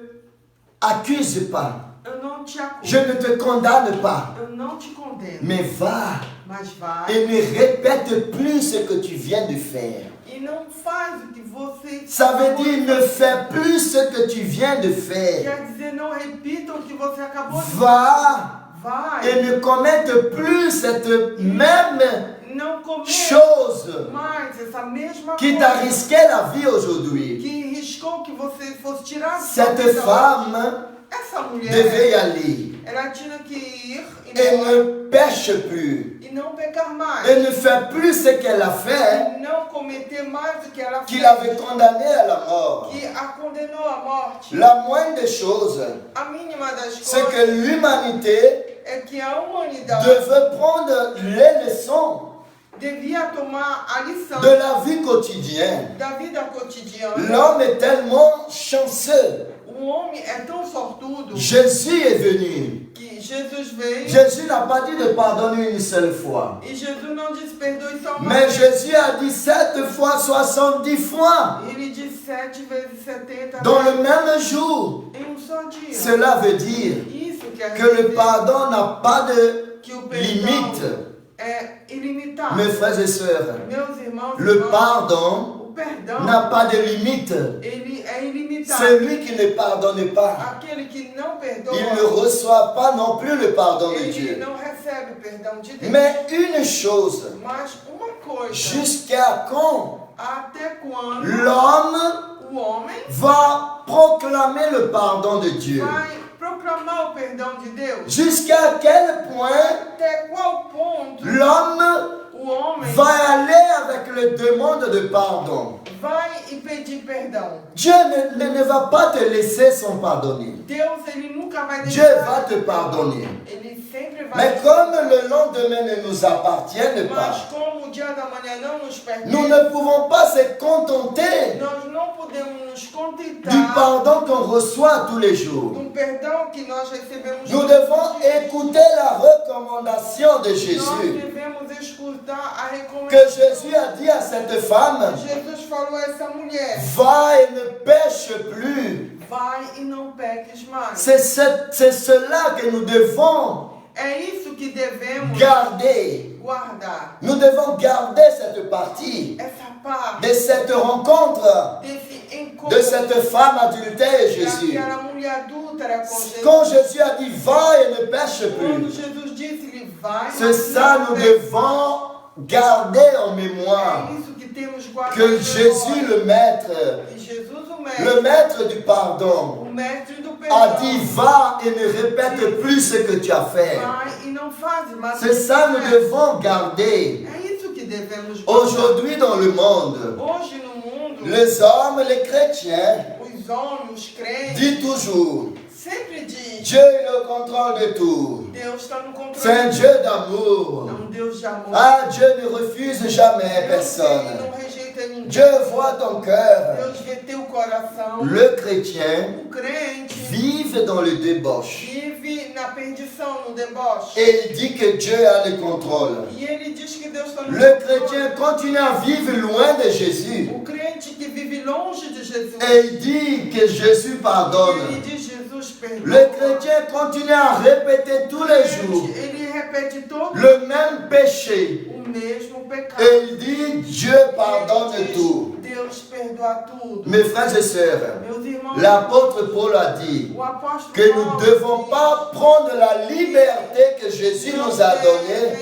accuse pas, eu não te acuso, je ne te condamne pas, eu não te condeno, mais va mas vai et ne répète plus ce que tu viens de faire. e não faz o que você Ça veut acabou dire de ne fazer. fais plus ce que tu viens de faire. Quer dizer, não repita o que você acabou de Va Vai et ne commette plus cette même não cometa chose mais essa mesma qui coisa t'a risqué la vie aujourd'hui. que riscou que você fosse tirar a sua Cette vida. femme Essa mulher devait y aller. ela tinha que ir et embora ne pêche plus. e não pecar mais. Et ne fait plus ce qu'elle a fait, E não cometer mais do que ela qu'il fez, avait condamné à la mort. que a condenou à morte. La moindre des choses, A mínima das c'est coisas que l'humanité é que a humanidade devait prendre les leçons devia tomar a lição de la vie quotidienne. da vida cotidiana. L'homme est tellement chanceux. O homem é tão sortudo Jésus est venu. que Jesus veio Jésus n'a pas dit de pardonner une seule fois. e Jesus não disse perdoe só uma Mais vez. Jésus a dit 7 fois, 70 fois. Ele disse 7 vezes 70 Dans le vezes même jour. em só dia. Cela veut dire Isso quer que le dizer pardon n'a pas de que o limite. perdão é ilimitado. Mes frères et sœurs, Meus irmãos, le irmãs, pardon o perdão n'a pas de limite. ele é ilimitado. Celui qui ne pardonne pas, Aquele que não perdoa, il ne reçoit pas non plus le pardon de ele Dieu. não recebe o perdão de Deus. Mais une chose, Mas uma coisa, jusqu'à quand até quando l'homme o homem va proclamer le pardon de Dieu? vai proclamar o perdão de Deus? Jusqu'à quel point Até qual ponto l'homme o homem va aller avec le demande de pardon? vai e pedir perdão? Dieu ne va pas te laisser sans pardonner. Deus, ele nunca vai Dieu deixar va te de pardonner. Ele sempre vai Mais comme le lendemain ne nous appartient Mas pas, como o dia da manhã não nos pertence, nous ne pouvons pas se contenter nós não podemos nos du contentar pardon qu'on reçoit tous les jours. do perdão que nós recebemos. Nous todos devons os dias. écouter la recommandation de Nós Jésus. devemos escutar a Que recomendação. Jésus a dit à cette femme, Jesus falou a essa mulher: va et ne pêche plus. vai e não peques mais. C'est cela que nous devons É isso que devemos garder. guardar. Nous devons garder cette partie Essa parte de cette rencontre desse de encontro cette femme adultère, Jésus. daquela mulher adúltera com Jesus. Quand Jésus a dit va et ne pêche Quando plus, Jesus disse ele vai, c'est mas ça não nous peques. devons garder en mémoire. É isso que temos guardado. Que Jésus le maître, E Jesus le maître du pardon, o mestre do perdão, a dit va et ne répète plus ce que tu as fait. vai e não faz mais. C'est ça nous devons garder. É isso que devemos guardar. Aujourd'hui dans le monde, Hoje no mundo, les hommes, les chrétiens, os homens, os crentes, disent toujours, sempre diz, Dieu est au contrôle de tout. Deus está no controle. C'est un Dieu d'amour. É um Deus de amor. Ah, Dieu ne refuse jamais Deus ele personne. não rejeita ninguém. Dieu voit ton cœur. Deus vê teu coração. Le chrétien O crente vive dans le débauche. vive na perdição, no deboche. Et il dit que Dieu a le contrôle. E ele diz que Deus está no Le controle. chrétien continue à vivre loin de Jésus. O crente que vive longe de Jesus. Et il dit que Jésus Ele pardonne. diz Jesus perdoa. Le chrétien continue à répéter tous les jours Ele repete todo le même péché. o mesmo pecado. Et il dit Dieu pardonne Ele diz, tout. Deus perdoa tudo. Mes frères et sœurs, Meus irmãos, l'apôtre Paul a dit o apóstolo que Paulo nous ne devons diz pas prendre la liberté que Jésus que nous a donnée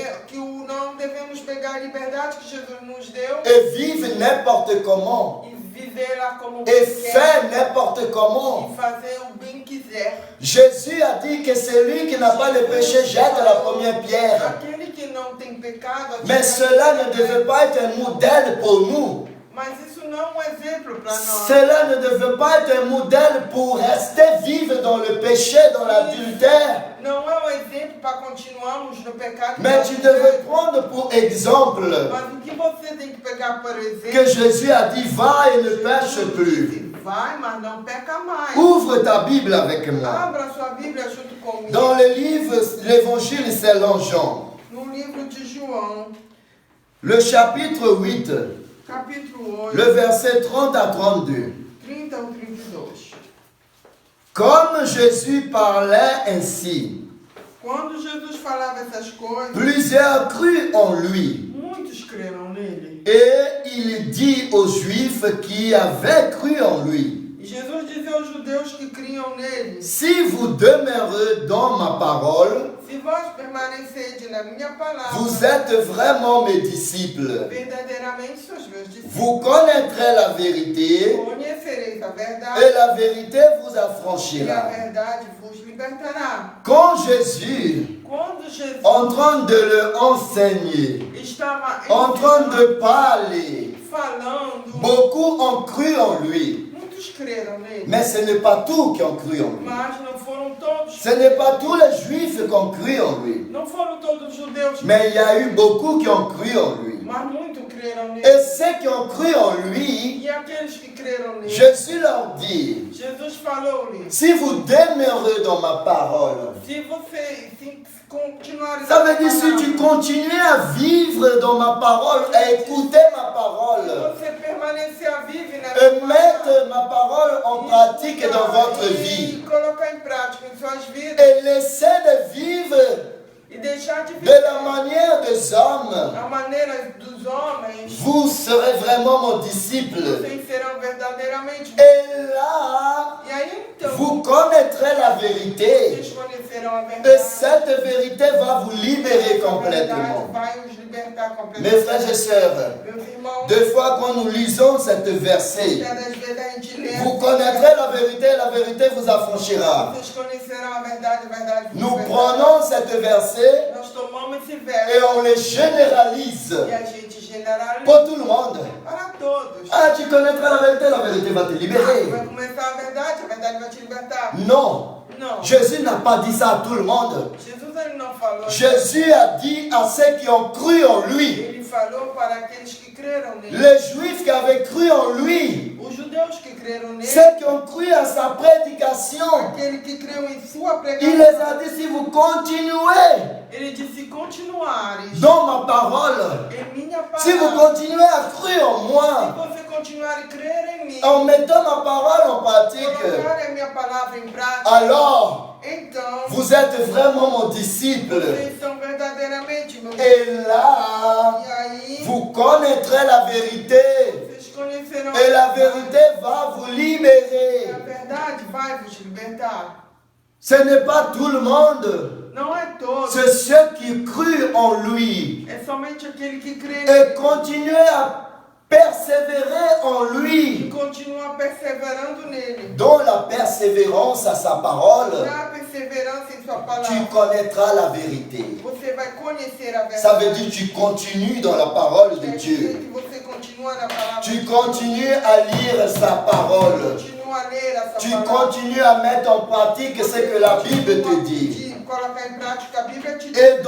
não devemos pegar a liberdade que Jesus nos deu et vivre n'importe comment e viver lá como et quer faire n'importe comment. e fazer o bem quiser. Jésus a dit que celui qui n'a pas de péché jette la première pierre. Aquele que não tem pecado, Mais cela ne devait pas être un modèle pour nous. mas isso não é um exemplo para nós. Cela ne devait pas être un modèle pour rester vivre dans le péché, dans l'adultère. Não é um exemplo para continuarmos no pecado. Mais tu devais prendre pour exemple Mas o que você tem que pegar, por exemplo, que Jésus a dit va et ne pêche plus. vai, mas não peca mais. Ouvre ta Bible avec moi. Abra sua Bíblia junto comigo. Dans le livre, l'évangile selon Jean, No livro de João, le chapitre 8, capítulo 8, le verset 30 à 32. 30 ao 32. Comme Jésus parlait ainsi, Quando Jesus falava essas coisas, plusieurs crurent en lui. muitos creram nele. Et il dit aux Juifs qui avaient cru en lui, E Jesus dizia aos judeus que criam nele: si vous demeurez dans ma parole, se vós permanecedes na minha palavra, vous êtes vraiment mes disciples. verdadeiramente sois meus discípulos. Vous connaîtrez la vérité Conhecereis a et verdade, la vérité vous e a affranchira. verdade vos libertará. Quand Jésus, Quando Jesus en train de leur enseigner, estava en train de ensinando, parler, falando, beaucoup ont cru en lui. muitos creram nele, Mais ce n'est pas tous qui ont cru en lui. mas não foram todos. Ce n'est pas tous les juifs qui ont cru en lui. Não foram todos os judeus, Mais il y a eu beaucoup qui ont cru en lui. mas muitos creram nele. Et ceux qui ont cru en lui, E aqueles que creram nele, Jésus leur dit, Jesus falou-lhe: si vous demeurez dans ma parole, se você continuar ça veut dire si tu continues à vivre dans ma parole, à écouter ma parole, você permanecer a viver na et minha mettre ma parole en pratique dans votre e vie, colocar em prática em suas vidas et laisser de vivre e deixar de de viver la manière des hommes, a maneira dos homens, vous serez vraiment mon disciple. vocês serão verdadeiramente. Et là, E aí então, vous connaîtrez la vérité. vocês conhecerão a Et verdade. cette vérité va vous libérer Essa complètement. verdade vai os libertar Mes completamente. frères et sœurs, Meus irmãos, deux fois quand nous lisons cette verset, muitas das vezes a gente lê, vous connaîtrez la vérité et la vérité vous affranchira. vocês conhecerão a verdade vos Nous libertará. prenons cette verset Nós tomamos esse et verso on le généralise e a gente generaliza pour tout le monde. para todos. Ah, tu connaîtras la vérité va te libérer. Vai começar a verdade vai te libertar. Non, Não. Jésus n'a pas dit ça à tout le monde. Jesus ele não falou. Jésus a dit à ceux qui ont cru en lui, Ele falou para aqueles que creram nele. les juifs qui avaient cru en lui, Os judeus que creram nele. ceux qui ont cru à sa prédication. Aquele que creu em sua Il les pregação. a dit, si vous continuez Ele disse: continuares dans ma parole, em minha palavra. si vous continuez à croire en Se moi, você continuar a crer em mim. en mettant ma parole en pratique, Colocar a minha palavra em prática. alors Então. vous êtes vraiment mon disciple. Vocês são verdadeiramente meus. Et là, E aí. vous connaîtrez la vérité. Vocês conhecerão Et la a vérité va vous E libérer. a verdade vai vos libertar. Ce n'est pas tout le monde. Não é todo. C'est ceux qui crurent en lui É somente aquele que crê et nele. continuent à persévérer en E lui. continua perseverando nele. Dans la persévérance à sa parole, Na perseverança em sua palavra. tu connaîtras la vérité. Você vai conhecer a verdade. Ça veut dire que tu continues dans la parole de Quer dizer Dieu. que você continua na palavra. Tu de continues à lire sa parole. Deus. Continua a ler essa Tu palavra. continues à mettre en pratique ce que la Bible te dit. Colocar em prática a Bíblia te diz. Et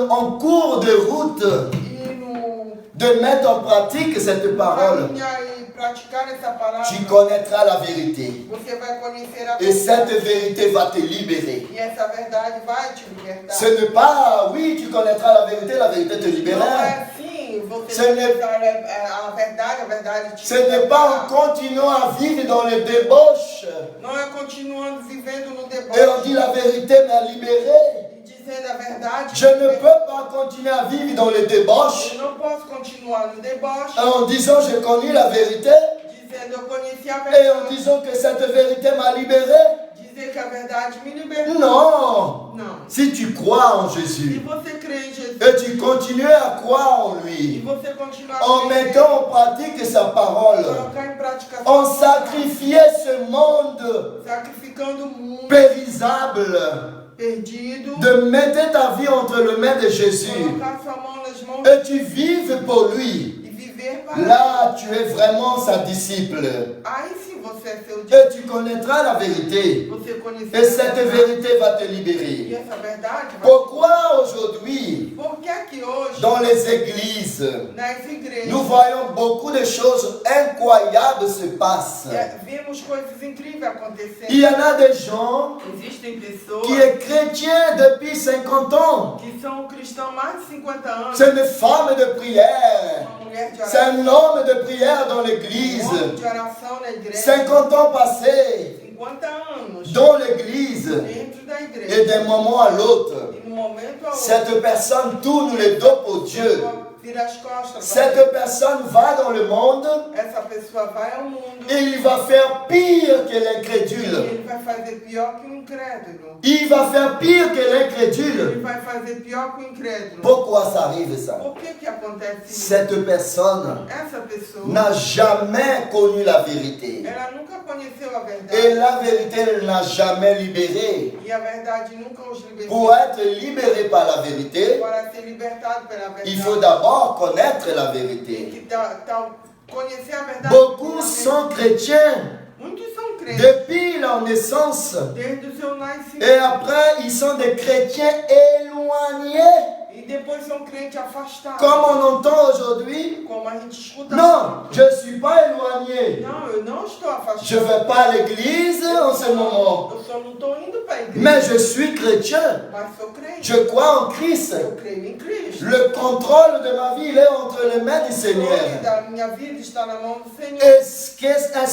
en cours de route, E no de mettre en pratique cette parole, caminhar e praticar essa palavra. tu connaîtras la vérité. Você vai conhecer a Et verdade. cette vérité va te libérer. E essa verdade vai te libertar. Ce n'est pas, oui, tu connaîtras la vérité te Não libérera. é assim, você Ce n'est- conhecer a verdade te Ce n'est pas en libertará. continuant à vivre dans les débauches. Não é continuando vivendo no Et on deboche dit la vérité m'a libéré. e dizendo a verdade. Je ne peux pas continuer à vivre dans les débauches Eu não posso continuar no deboche en disant j'ai connu la vérité dizendo eu conheci a et en verdade. disant que cette vérité m'a libéré. Dizer que a verdade me libertou. Non. Não. Si tu crois en Se Jésus você crê em Jesus et tu continues à croire en e lui, você continuar en mettant en pratique sa parole, colocar em prática a en sua palavra, sacrifier ce monde sacrificando o mundo périsable, perdido, de mettre ta vie entre les mains de Jésus colocar sua mão nas mãos et tu vives pour lui. e viver para Là, tu es vraiment sa disciple. Aí sim você é seu Et tu connaîtras la vérité. você conhecer Et cette a verdade. vérité va te E libérer. essa verdade vai. Pourquoi aujourd'hui, Por que é que hoje dans les églises, nas igrejas nous voyons beaucoup de choses incroyables se passent? vemos coisas incríveis acontecendo? Il y en a des gens Existem pessoas qui sont chrétiens depuis 50 ans. que são cristãos há mais de 50 anos. C'est une femme de prière. Uma mulher de C'est oração, un homme de prière dans um l'église. homem de oração na igreja. 50 ans passés 50 anos dans l'église dentro da et igreja. d'un moment à l'autre. E no momento ao outro, Cette personne tourne le dos pour Dieu. vira as costas para Cette personne va dans le monde essa pessoa vai ao mundo et il va faire pire que e l'incrédule. ele vai fazer pior que o incrédulo. Il va faire pire que Ele l'incrédule. vai fazer pior que o incrédulo. Pourquoi ça arrive ça? Por que acontece isso? Cette personne Essa pessoa, n'a jamais connu la vérité. ela nunca conheceu a Et verdade. la vérité ne l'a jamais libérée. E a verdade nunca os libertou. Pour être libéré par la vérité, Para ser libertado pela verdade, il faut d'abord connaître la tem vérité. que conhecer a verdade. Beaucoup primeiramente. sont chrétiens Muitos são crentes depuis leur naissance. desde o seu nascimento. Et après, ils sont des chrétiens éloignés. E depois são crentes afastados. Comme on entend aujourd'hui. Como a gente escuta. Non, je ne suis pas éloigné. Não, eu não estou afastado. Je ne vais pas à l'église en ce moment. Eu só não estou indo para a igreja. Mais je suis chrétien. Mas sou crente. Je crois en Christ. Eu creio em Cristo. Le contrôle de ma vie, il est entre les mains du O controle Seigneur. da minha vida está na mão do Senhor. Est-ce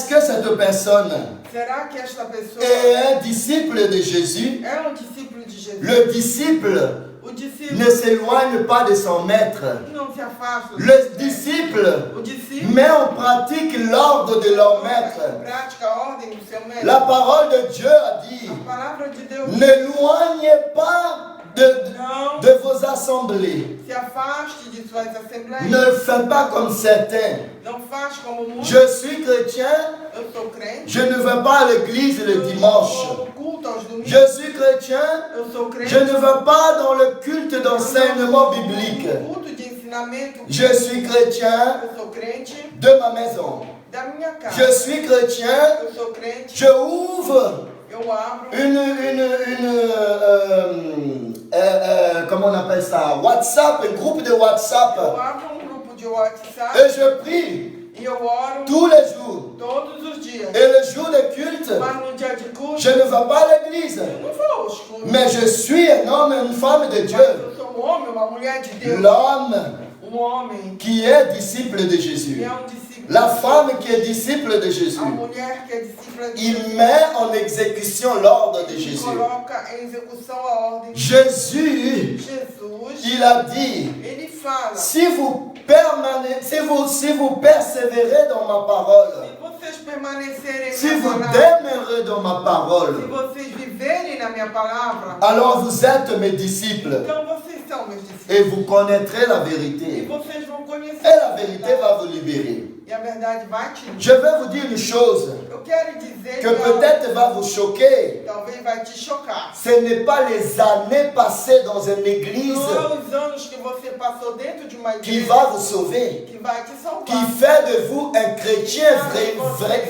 que cette personne Será que esta pessoa est un disciple de Jésus? é um discípulo de Jesus? Le disciple O discípulo ne s'éloigne pas de son maître. não se afasta. Le disciple O discípulo met en pratique l'ordre de leur coloca maître. em prática a ordem do seu mestre. La parole de Dieu a dit, A palavra de Deus n'éloignez pas não de vos assemblées. se afaste de suas assembleias. Ne faites pas comme certains. Não faz como muitos. Je suis chrétien, Eu sou crente. je ne vais pas à l'église le Eu dimanche. vou ao culto aos domingos. Je suis chrétien, Eu sou crente. je ne vais pas dans le culte d'enseignement biblique. No culto de ensinamento. Je suis chrétien Eu sou crente de ma maison. da minha casa. Je suis chrétien, Eu sou crente. je ouvre Eu abro. comment on appelle ça, WhatsApp, un groupe de Eu WhatsApp. abro grupo de WhatsApp. Et je prie E eu oro tous les jours. todos os dias. Et le jour de culte, Mas no dia de culto, je ne vais pas à l'église. eu não vou aos cultos. Mais je suis un homme et une femme de Mas Dieu. eu sou homem, uma mulher de Deus. L'homme Homem qui est disciple de que Jésus. é discípulo. La femme qui est disciple de Jésus. A mulher que é discípula de Il met en exécution l'ordre de Jésus. coloca em execução a ordem de Jésus, Jesus. il a dit, Ele fala: si vous persévérez dans ma parole, se vocês permanecerem si na vous palavra, demeurez dans ma se parole, vocês viverem na minha palavra, alors vous êtes mes disciples então vocês são meus discípulos. et vous connaîtrez la E vérité. vocês vão conhecer Et la vérité va vous libérer. E a verdade vai te Je vais vous dire une chose Eu quero dizer que peut-être va vous choquer. talvez vai te chocar. Ce n'est pas les années passées dans une église Não é os anos que você passou dentro de uma qui igreja va vous sauver, que vai te qui salvar. fait de vous un chrétien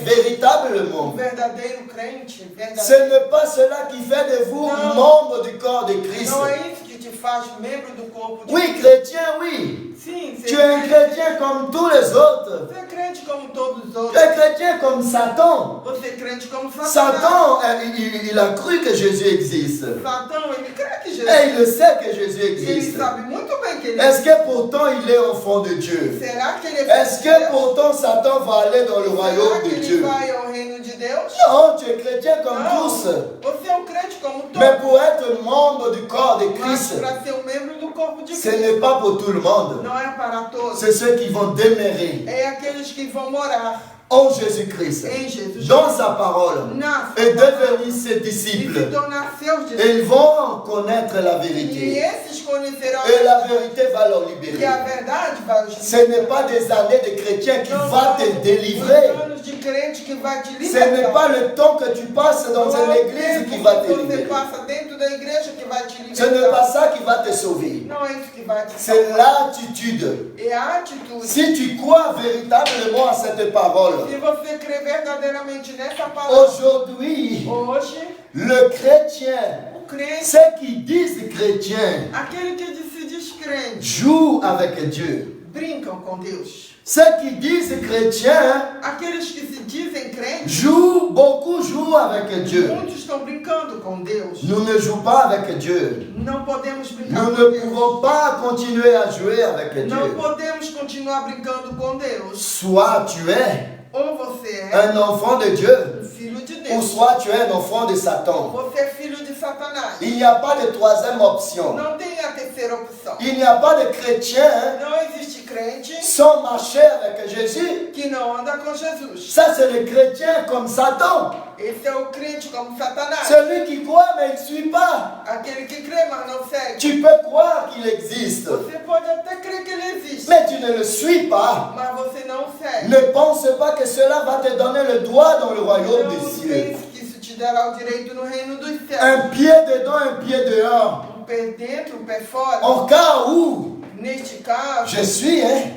véritablement. Verdadeiro crente, Ce verdadeiro. n'est pas cela qui fait de vous Non. membre du corps de Christ. Não é isso que te faz membro do corpo de Oui, chrétien, oui. Sim, Tu es un chrétien comme tous les autres. Você é crente como todos os Tu outros. es chrétien comme Satan. Você é crente como Satanás. Satan, il a cru que Jésus existe. Satão, ele crê que Jesus. Et il le sait que Jésus Ele existe. sabe muito bem que ele Est-ce que pourtant il est enfant de Dieu? Será que ele Est-ce que pourtant Satan va aller dans le Será royaume que de ele Dieu? vai ao reino de Deus? Non, tu es chrétien comme Não. tous. Você é um crente como todos. Mais pour être membre du corps de Mas Christ, para ser um membro do corpo de ce Cristo. n'est pas pour tout le monde. Não é para todos. C'est ceux qui vont demeurer É aqueles que vão morar en Jésus-Christ, em Jesus. dans sa parole, Na et sua devenir ses e se disciples. tornar seus Et discípulos. ils vont connaître la E vérité. esses conhecerão Et la vérité va leur que a libérer. verdade vai os Ce n'est pas des années de chrétiens qui Não vont te são délivrer. os anos de crente que vai te Ce n'est libertar. pas le temps que tu passes dans Não une é o église tempo qui va te que você libérer. passa dentro da igreja que vai te Ce n'est pas libertar. ça qui va te sauver. Não é isso que vai te C'est salvar. l'attitude. É a atitude. Si tu crois véritablement à cette parole, Se você crê verdadeiramente nessa palavra, aujourd'hui, hoje, le chrétien, o crente, ceux qui disent chrétiens, aquele que se diz crente, jouent avec Dieu. brincam com Deus. Ceux qui disent chrétiens, Aqueles que se dizem crentes, beaucoup jouent avec Dieu. muitos estão brincando com Deus. Nous ne jouons pas avec Dieu. Não podemos brincar Nous com ne Deus. pouvons pas continuer à jouer avec Não Dieu. podemos continuar brincando com Deus. Soit tu es Ou você é un enfant de Dieu, filho de ou Deus, soit tu es un enfant de Satan. você é filho de Satanás. Il n'y a pas de troisième option. Não tem a terceira opção. Il n'y a pas de chrétien Não existe crente sans marcher avec Jésus. que não anda com Jesus. Ça, c'est le chrétien comme Satan. Esse é o crente como Satanás. Celui qui croit, mais il ne suit pas. Aquele que crê, mas não segue. Tu peux croire qu'il existe, Você pode até crer que ele existe, mais tu ne le suis pas. mas você não segue. Ne pense pas que cela va te donner le droit dans le royaume des Não cieux. pense que isso te dará o direito no reino dos céus. Un pied dedans, un pied dehors. Pé dentro, pé fora. En cas où Neste caso, je suis, hein,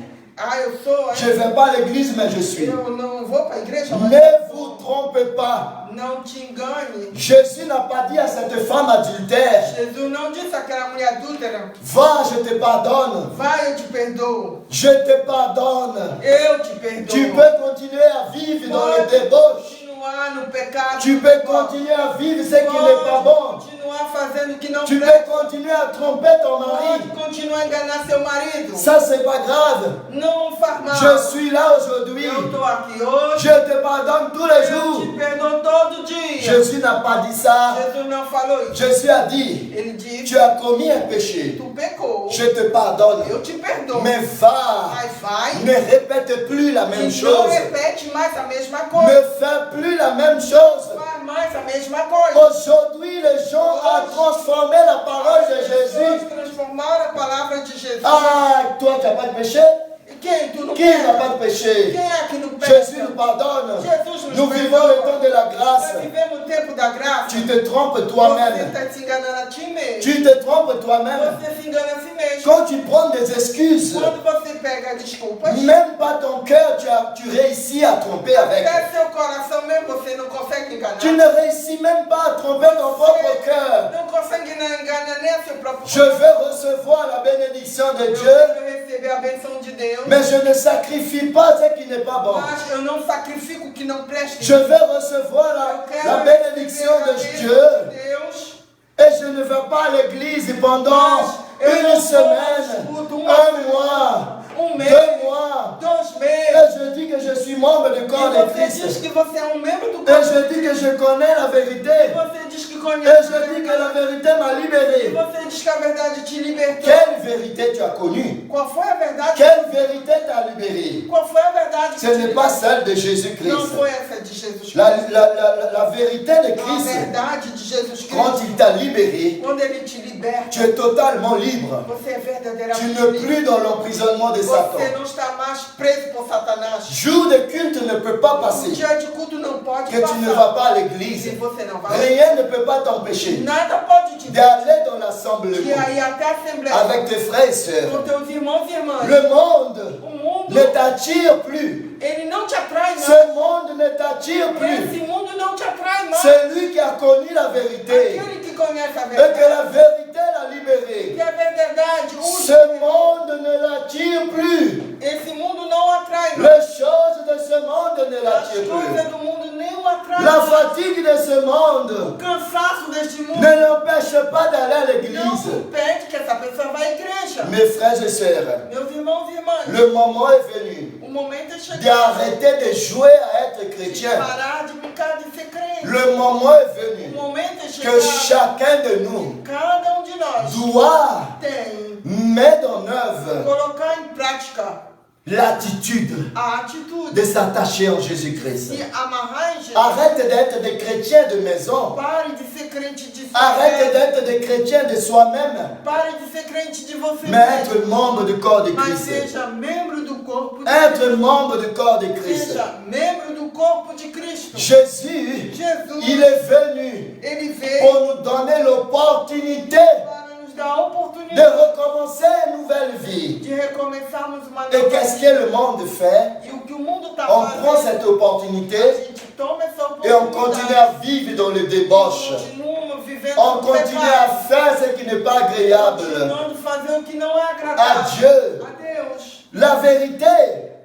eu sou, je ne vais pas à l'église, mais je suis. eu não vou para a igreja, mas Ne vous trompez pas. não te engane. Jésus n'a pas dit à cette femme adultère, Jesus não disse àquela mulher adúltera, va, je te pardonne. vai, eu te perdoo. Je te pardonne. Eu te perdoo. Tu peux continuer à vivre dans le débauche. Continuar no pecado. Tu peux continuer à vivre ce qui n'est pas bon. Continuar fazendo o que não Tu presta. peux continuer à tromper ton mari. Pode continuar a enganar seu marido. Ça, c'est pas grave. Não faz mal. Je suis là aujourd'hui. Eu estou aqui hoje. Je te pardonne tous les Eu jours. te perdoo todo dia. Jésus n'a pas dit ça. Jesus não falou isso. Jésus a dit, Ele disse, tu as commis un péché. tu pecou. Je te pardonne. Eu te perdoo. Mais va. Mas vai. Ne répète plus la même E não chose. repete mais a mesma Ne coisa. fais plus la même chose. Faz mais a mesma coisa. Aujourd'hui, les gens ont transformé la parole de Jésus. Transformaram a palavra de Jesus. Ah, toi, tu n'as pas de péché? E quem? Tu não Qui n'a peca? pas de péché? Quem é que não peca? Jésus nous pardonne. Jesus nos Nous perdoa. vivons le temps de la grâce. Nós vivemos o tempo da graça. Tu te trompes Você toi-même. está se enganando a ti mesmo. Tu te trompes toi-même. Você se engana a si mesmo. Quand tu prends des excuses, Quando você pega desculpas, même pas ton cœur, tu réussis à tromper avec. até seu coração mesmo você não consegue enganar. Tu ne réussis même pas à tromper ton propre cœur. Não consegue enganar nem a seu próprio Je veux recevoir la bénédiction de Eu Dieu, quero receber a benção de Deus. mais je ne sacrifie pas ce qui n'est pas bon. Mas eu não sacrifico o que não presta. Je veux recevoir Eu quero la bénédiction receber a de bênção Dieu. de Deus. Et je ne vais pas à l'église pendant une semaine, un mois, 2 mois. 2 meses. Et je dis que je suis membre du corps E de você diz Christ. que você é membro do Et corpo. je dis que je connais la vérité. Você diz que Et conhece. je dis que la vérité m'a E libéré. você diz que a verdade te libertou. Quelle vérité tu as connue? Qual foi a verdade? Quelle vérité t'a libéré? Qual foi a verdade que Ce te n'est pas libertou? celle de Não Jésus-Christ. foi essa de Jesus Cristo. La vérité de A Christ, verdade de Jesus quand Cristo. il t'a libéré, Quando ele te liberta, tu es totalement libre. você é Tu verdadeiramente n'es livre. plus dans l'emprisonnement de Você Satan. não está mais preso por Satanás. Jour de culte ne peut pas O passer. dia de culto não pode Que tu passar. ne vas pas à Se l'église. você não vai, Rien ne peut pas t'empêcher nada pode te d'aller dans de l'assemblement ir até a Assembleia avec tes frères et sœurs. com teus irmãos e irmãs. Le monde O mundo, ne t'attire plus. ele não te atrai mais. Ce monde ne t'attire plus. Esse mundo não te atrai mais. C'est lui qui a connu la vérité Aquele que conhece a et que verdade, la vérité l'a libéré. que a verdade usa. Ce monde ne l'attire plus. Esse mundo não atrai mais. Les choses de ce monde ne As l'attirent coisas plus. do mundo nem o atrai La mais. fatigue de ce O monde cansaço deste mundo ne l'empêche pas d'aller à não l'église. impede que essa pessoa vá à igreja. Mes frères et sœurs, Meus irmãos e irmãs, le moment est venu o momento é chegado d'arrêter de jouer à être de chrétien. parar de brincar de ser crente. Le moment est O venu momento é que chegado. chacun de nous Cada de nós doit tem mettre en œuvre colocar em prática l'attitude a atitude de s'attacher en Jésus-Christ. de amarrar em Jesus. Arrête d'être des chrétiens de maison. Pare de ser crente de si Arrête mesmo. d'être des chrétiens de soi-même. Pare de ser crente de você Mais mesmo. être membre du corps de Mas Christ. seja membro do corpo de Être Cristo. membre du corps de Christ. Seja membro do corpo de Cristo. Jésus, Jesus, il est venu ele veio pour nous donner l'opportunité para nos dar a de oportunidade recommencer une nouvelle vie. de recomeçarmos uma Et nova qu'est-ce vida. que le monde fait? E o que o mundo está On prend fazendo, cette opportunité a gente toma essa et on oportunidade. continue à vivre dans le débauche. Continuamos vivendo On no continue pecado. à faire ce qui n'est pas agréable Continuando fazer o que não é à agradável Dieu. a Deus. La vérité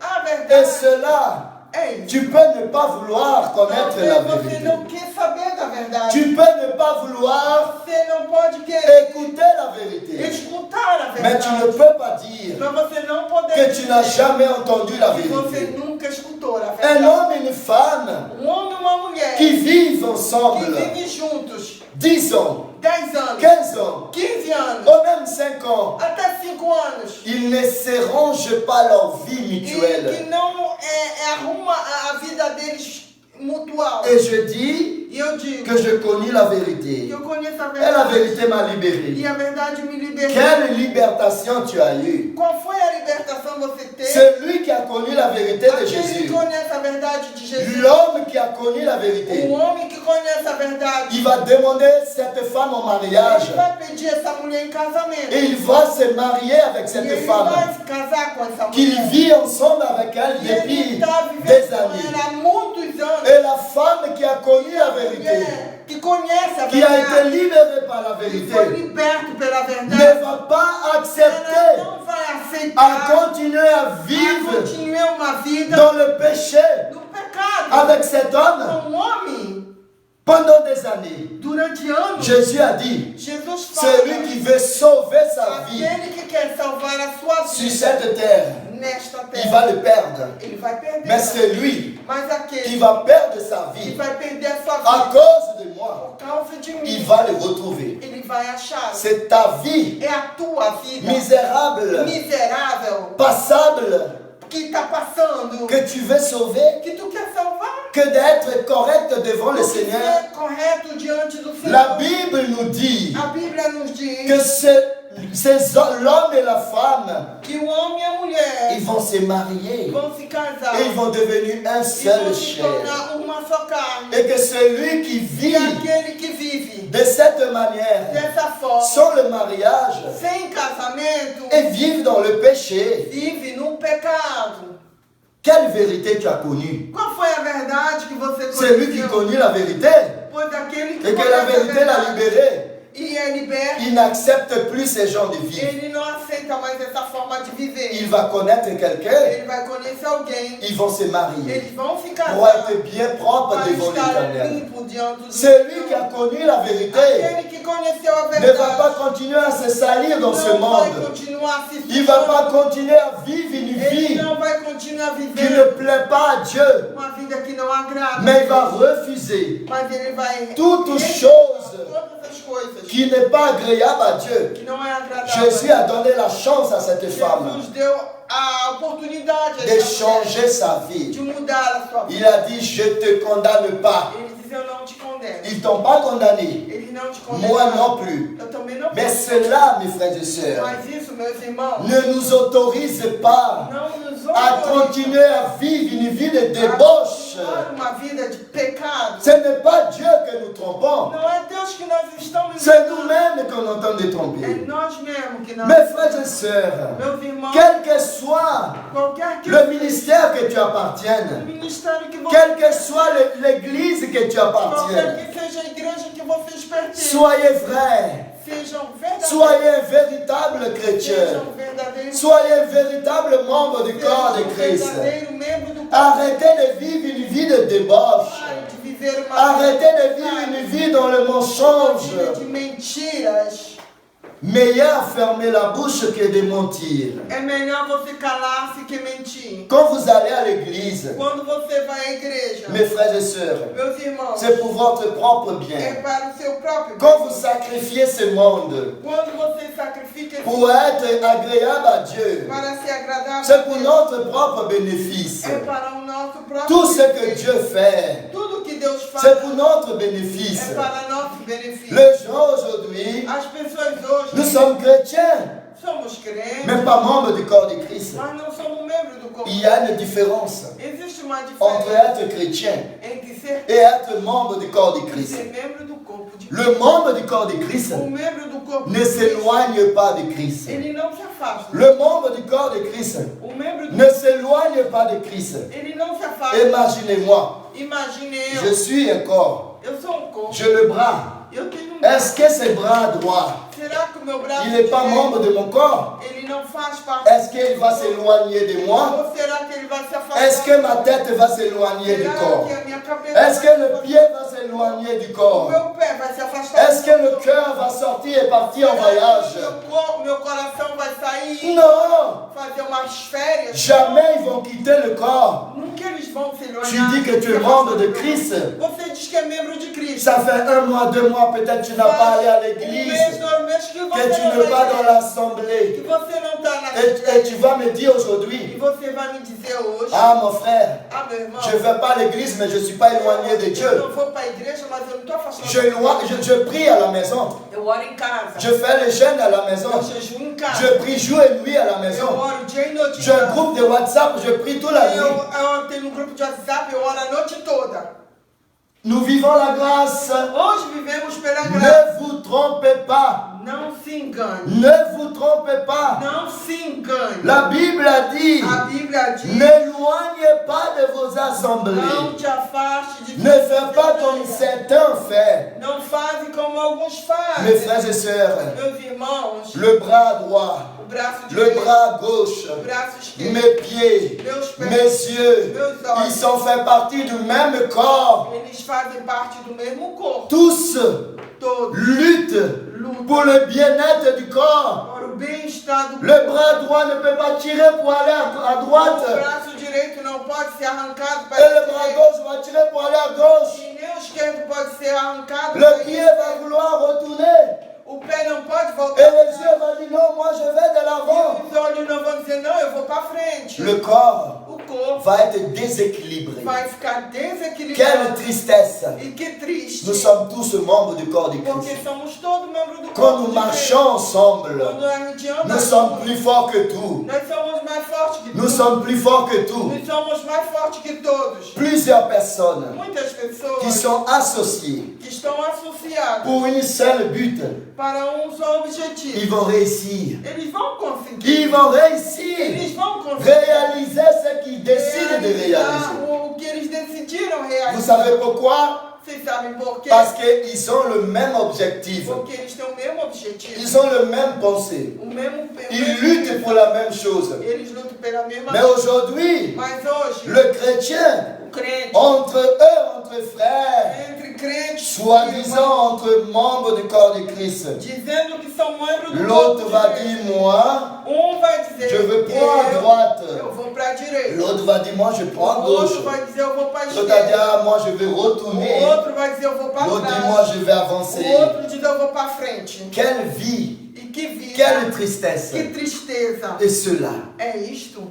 A est verdade cela. é isso. Tu peux ne pas vouloir connaître la Você vérité. não quer saber da verdade. Tu peux ne pas vouloir Você não pode querer écouter la vérité. escutar a Mais tu ne verdade. peux pas dire Mas você não poder que tu n'as dizer jamais entendu la que você vérité. nunca escutou a Un verdade. homme et une femme Um homem e uma mulher qui vivent que ensemble, vivem juntos, disons, anos, 15 ans, 15 anos, ou même 5 ans, até 5 anos. ils ne s'arrangent pas leur vie E mutuelle. que não arruma a vida deles mutual. Et je dis E eu digo que je connais la que vérité. eu conheço a Et la verdade. vérité m'a E libéré. a verdade me libertou. Quelle libération tu as eue? Qual foi a libertação que você teve? Celui qui a connu la vérité de Aquele que Jésus, conhece a verdade de Jesus. l'homme qui a connu la vérité, O homem que conhece a verdade. il va demander cette femme en mariage Ele vai pedir essa mulher em casamento. et il va se marier avec E cette ele femme, vai se casar com essa qu'il mulher. vit ensemble avec elle E ele depuis está des vivendo com années. ela há muitos anos. Et la femme qui a connu la vérité, Mulher que conhece a qui a été verdade. libérée par la Que foi vérité, liberto pela ne verdade. va pas Ela accepter não vai à aceitar continuer à a vivre continuar uma vida dans le péché no pecado. avec cet homme Com um homem pendant des années. durante anos. Jésus a dit, Jesus fala. celui qui veut sauver sa vie Aquele que quer salvar a sua sur vida cette terre, nesta il terra, va le perdre. ele vai perder. Mais c'est lui Mas qui aquele va perdre sa que vie vai perder a sua à vida cause de moi. por causa de mim, Il va le retrouver. ele vai achar. C'est ta vie É a tua vida misérable, miserável passable, que está passando, que tu veux sauver, que tu quer salvar, que d'être correct devant le que Seigneur. ser correto diante do Senhor. La Bible nous dit A Bíblia nos diz que l'homme et la femme, que o homem e a mulher ils vont se marier vão se casar et ils vont devenir un e seul vão se chair. tornar uma só carne. Et que celui qui E vit aquele que vive de cette manière, dessa forma, sans le mariage, sem casamento, et vivre dans le péché, vive no pecado. quelle vérité tu as connue? Qual foi a verdade que você Celui qui conheceu? connaît la vérité Pois aquele que et que la conhece a vérité l'a verdade libéré, e é liberto, il n'accepte plus ces gens de vie. ele não aceita mais essa forma de viver. Il va connaître quelqu'un, Ele vai conhecer alguém, ils vont se marier eles vão se pour casar être bien propre para devant estar l'Éternel. limpo diante do Celui qui Senhor. a connu la vérité Aquele que conheceu a ne va pas verdade continuer à se salir dans ce não vai monde. continuar se Il ne va pas continuer à vivre une Ele vie não vai continuar qui vivendo ne plaît pas à Dieu, uma vida que não agrada. mais il va refuser Mas ele vai toute rejeitar chose todas as coisas qui n'est pas agréable à Dieu. que não é agradável. Jésus a donné la chance à cette femme Jesus deu a oportunidade a de essa mulher changer sa de vie. mudar a sua vida. Il a dit, je ne te condamne pas. Ele diz, eu não te condeno. Ils ne t'ont pas condamné. Ele não te condena. Moi non plus. Eu também não Mais posso. cela, mes frères et sœurs, Mas isso, meus irmãos, ne nous autorise pas não nos à autoriza continuer à vivre une vie de a débauche. continuar uma vida de pecado. Ce n'est pas Dieu que nous trompons. Não é Deus que nós estamos C'est enganando. nous-mêmes qu'on entend de É tromper. nós mesmos que nós. Mes frères et sœurs, Meus irmãos, quel que soit qualquer que le ministère que tu o appartiennes, ministério que você quelle que soit l'église que tu qualquer appartiennes, que seja a igreja que vocês pertencem, soyez vrais, sejam verdadeiros, soyez un véritable chrétien, sejam verdadeiros, soyez un véritable membre du corps de sejam Christ. verdadeiro membro do corpo. Arrêtez de vivre une vie de débauche. Pare de viver uma Arrêtez de vida vivre une vie dans le mensonge. de mentiras. Meilleur fermer la bouche que de mentir. É melhor você calar-se que mentir. Quand vous allez à l'église, Quando você vai à igreja, mes frères et sœurs, meus irmãos, c'est pour votre propre é bien. para o seu próprio bem. Quand vous sacrifiez ce monde Quando você sacrifica esse pour être agréable à Dieu, para ser agradável c'est a pour Deus, notre propre bénéfice. é para o nosso próprio Tout ce que benefício. Dieu fait, Tudo que Deus faz c'est pour notre bénéfice. é para nosso benefício. Les gens aujourd'hui, As pessoas hoje nous sommes chrétiens, somos crentes, mais pas membres du corps de Christ. mas não somos membros do corpo. Il y a une différence Existe uma entre diferença être chrétien entre ser et être membre du corps de e Christ. ser membro do corpo de Cristo. Le membre du corps de Christ O membro do corpo ne de Cristo, s'éloigne pas de Christ. ele não se afasta. Le membre du corps de Christ O membro do ne s'éloigne pas de Christ. ele não se afasta. Imaginez-moi, Imagine je eu. suis un corps, Eu sou um corpo. j'ai le bras. Eu tenho um braço. Est-ce que ce bras droit, Será que o meu braço il n'est pas direito, membre de mon corps? ele não faz parte? Est-ce qu'il va s'éloigner de moi? Ou será que ele vai se afastar? Est-ce que ma tête va s'éloigner du Será corps? que a minha cabeça Est-ce que vai le se pied va s'éloigner du afastar? O corps? meu pé vai se afastar? Est-ce que le cœur va sortir et partir en Será voyage? que meu coração vai sair e Non! fazer umas férias? Jamais ils vont quitter le corps. Nunca eles vão se Tu olhar. dis que tu es membre de Christ. Você diz que é membro de Cristo. Ça fait 1 mois, 2 mois, peut-être tu n'as pas allé à l'église, mês, 2 meses que que você tu não n'es pas vai dans que l'assemblée. você não está na Et tu vas me dire E aujourd'hui, você vai me dizer hoje, ah mon frère, meu irmão, je ne vais pas à l'église, mais je ne suis pas éloigné de eu Dieu. não vou para a igreja, mas eu não estou afastado. Je prie à la maison. Eu oro em casa. Je fais le jeûne à la maison. Eu jejuo em casa. Je prie jour et nuit à la Eu maison. oro dia e noite. J'ai un groupe de WhatsApp, je prie toute la nuit. Eu tenho um grupo de WhatsApp, eu oro a noite toda. Nous vivons la grâce. Hoje vivemos pela graça. Ne vous trompez pas. Não se engane. Ne vous trompez pas. Não se engane. La Bible a dit, A Bíblia diz, n'éloignez pas de vos assemblées. não te afaste de Ne fais pas comme certains font. Não faze como alguns Mes fazem. frères et sœurs, Meus irmãos, le bras droit, o braço le direito, bras gauche, o braço esquerdo, mes pieds, meus pés, mes yeux, meus olhos, ils sont fait partie du même corps. eles fazem parte do mesmo corpo. Tous Todos luttent lutam pour le bien-être du corps. para o bem-estar do Le bras droit ne peut pas tirer pour aller à O droite. braço direito não pode ser arrancado para Et le bras gauche va tirer pour aller à gauche. E nem o esquerdo pode ser arrancado Le para pied va vouloir retourner. O pé não pode Et voltar. les yeux vont dire non, moi je vais de l'avant. Os olhos não vão dizer, não, eu vou para frente. Le corps O corpo va être déséquilibré. vai ficar Quelle desequilibrado. tristesse. E que triste. Nous sommes tous membres du corps de Porque Christ. somos todos membros do Quand corpo nous de marchons ensemble, Cristo. Quando a gente anda nous sommes junto, plus forts que tout. nós somos mais fortes que Nous todos. sommes plus forts que tout. Nós somos mais fortes que todos. Plusieurs personnes Muitas pessoas qui sont associées que estão associadas pour une seule but, para um só objetivo. ils vont réussir. Eles vão conseguir. Ils vont réussir. Eles vão conseguir. Réaliser ce qu'ils décident de réaliser. O que eles decidiram Vous realizar. savez pourquoi? Vocês sabem por quê? Parce qu'ils ont le même objectif. Porque eles têm o mesmo objetivo. Ils ont le même pensée. O mesmo Ils luttent pour la même chose. Eles lutam pela mesma Mais coisa. aujourd'hui, Mas hoje, le chrétien, o crente, entre eux, entre frères, entre crentes, soi-disant entre membres du corps de Christ, dizendo que são membros do l'autre corpo va de dire Cristo. moi, Vai dizer, je veux prendre à droite. eu vou para a direita. L'autre va dire moi, je prends à O gauche. outro vai dizer, eu vou para a L'autre va dire esquerda. ah, moi, je vais retourner. O outro vai dizer, eu vou para L'autre dit moi, trás. je vais avancer. O outro diz, eu vou para frente. Quelle vie, E que vida, quelle tristesse. que tristeza. Et cela. É isto.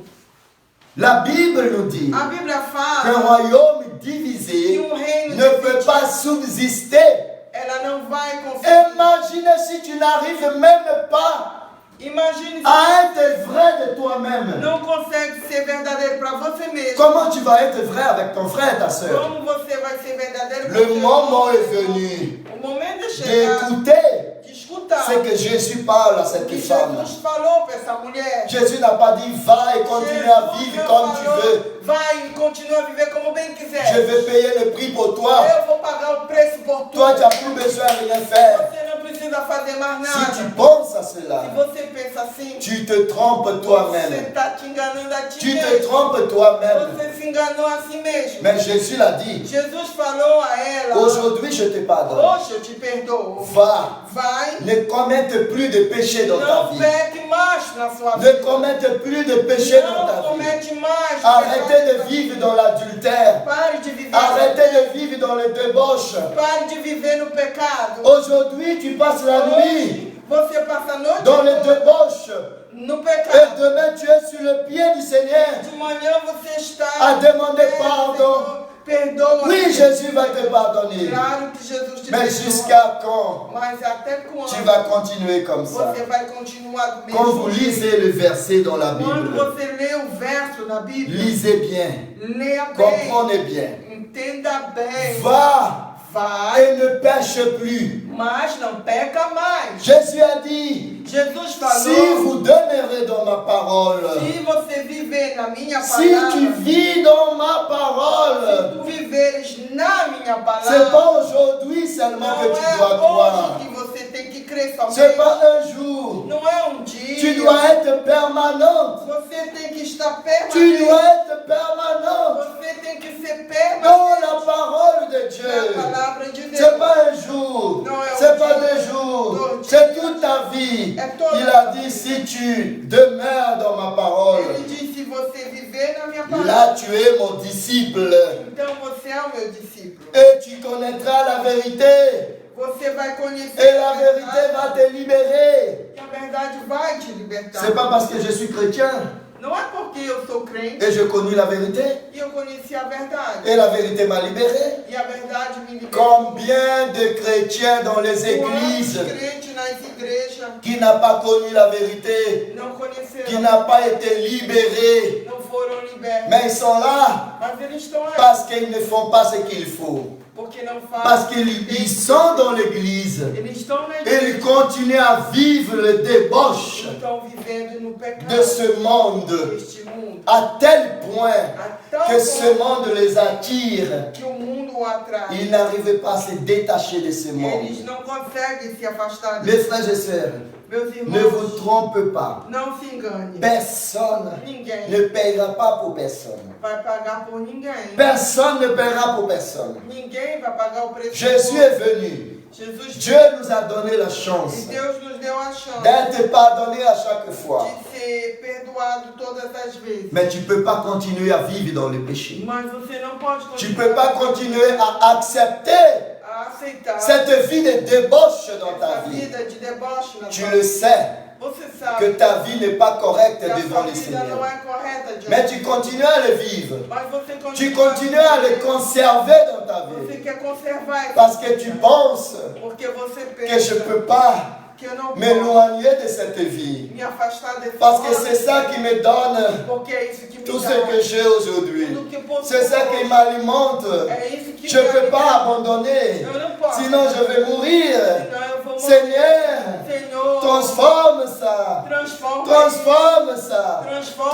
La Bible nous dit A Bíblia qu'un fala royaume que divisé reino ne peut dividido, pas subsister. ela não vai conseguir. Imagine si tu n'arrives même pas Imagine se à être vrai de toi-même. não consegue ser verdadeiro para você mesmo. Comment tu vas être vrai avec ton frère, ta soeur? Como você vai ser verdadeiro Le com seu moment irmão? est venu O momento é chegar d'écouter de escutar ce que Jésus parle à o cette que femme. Jesus falou para essa mulher. Jésus n'a pas dit va et continue à vivre comme tu veux. Vai e continua a viver como bem quiser. Je vais payer le prix pour toi. Eu vou pagar o preço por Toi, tu tudo. n'as plus besoin de rien faire. Você não precisa fazer mais Si nada. tu penses à Se cela, você pensa assim, tu te trompes você toi-même. está te enganando a ti Tu te mesmo. trompes toi-même. Você se enganou a si mesmo. Mais Jésus l'a dit. Jesus falou a ela, Aujourd'hui, je te pardonne. hoje eu te perdoo. Va, Vai, ne commette plus de péché dans ta não vie. peque mais na sua Ne vida. commette plus de péché dans Não ta vie. comete mais. Arrêtez de vivre dans l'adultère. Pare de viver. Arrêtez de vivre dans les débauches. Pare de viver no pecado. Aujourd'hui, tu passes la nuit Hoje, você passa a noite dans les toda débauches. no Et pecado. demain, tu es sur le pied du Seigneur. De manhã você está A demander perto, pardon. Senhor, perdoa. Oui, Jésus va te pardonner. Claro que Jesus te Mais perdoa. jusqu'à quand Mas até quando tu vas continuer comme ça? você vai continuar do mesmo Quand vous jeito? lisez le verset dans la Quando Bible, você lê o verso na Bíblia, lisez bien, leia bem, comprenez bien. entenda bem. Va Vai, et ne pêche plus. mas não peca mais. Jésus a dit, Jesus si falou, vous demeurez dans ma parole, se você viver na minha si palavra, tu vis dans ma se parole, tu viveres na minha c'est palavra, pas aujourd'hui seulement não que tu é dois croire. hoje que você tem que crer somente. C'est pas un jour. Não é um dia. Tu dois être permanente. Você tem que estar Tu permanente. dois être permanente Você tem que ser dans permanente la parole de na Dieu. palavra de Deus. C'est pas un jour, c'est pas 2 jours, c'est toute ta vie. Il a dit si tu demeures dans ma parole, Ele disse, se você viver na minha là palavra, tu es mon disciple. então você é o meu discípulo. Et tu connaîtras la vérité. Você vai conhecer Et la vérité va te libérer. e a verdade vai te libertar. C'est pas parce que je suis chrétien Não é porque eu sou crente et je connais la vérité. e eu conheci a verdade. Et la vérité m'a libéré. E a verdade me libertou. Combien de chrétiens dans les Quantos églises crentes nas igrejas qui n'ont pas connu la vérité, não qui conheceram, n'ont pas été libérés, não foram libertos. mais ils sont là Mas eles estão aí parce qu'ils ne font pas ce qu'il faut. porque não fazem. Parce qu'ils sont dans l'église. Eles estão na Et igreja. ils continuent à vivre le débauche Estão vivendo no pecado de ce monde deste mundo. à tel point A tal que ce ponto monde les attire. que o mundo o atrai. Ils n'arrivent pas à se détacher de ce Eles monde. não conseguem se afastar Mes desse. frères et sœurs, Meus ne vous irmãos, trompez pas. não se engane. Personne Ninguém ne payera pas pour personne. vai pagar por ninguém. Personne ne paiera pour personne. Ninguém vai pagar o preço. Jésus por- est venu. Jesus Dieu nous a donné la E chance Deus nos deu a chance d'être pardonné à chaque fois. de ser perdoado todas as vezes. Mais tu ne peux pas continuer à vivre dans le péché. Mas você não pode Tu ne peux pas continuer à accepter a aceitar cette vie de débauche dans ta essa vie. vida de débauche na Tu sua le vida. sais Você que sabe ta vie n'est pas correcte que a devant sua le vida não Seigneur. é correta diante Mais de tu Deus. continues à le vivre. Mas você Tu continua continues à le conserver dans ta Você vie. quer conservar isso. Parce que tu penses Porque você que je pensa ne peux pas que eu não posso m'éloigner de cette vie. me afastar desse Parce que mundo, c'est ça qui me donne porque é isso que me tout dá ce que j'ai aujourd'hui. tudo que eu posso. C'est ça qui m'alimente. É isso que Je ne me peux pas alimenta. abandonner. Eu não posso. Sinon je vais mourir. Senão eu vou morrer. Seigneur, Senhor, transforme ça. transforma. Transforme ça.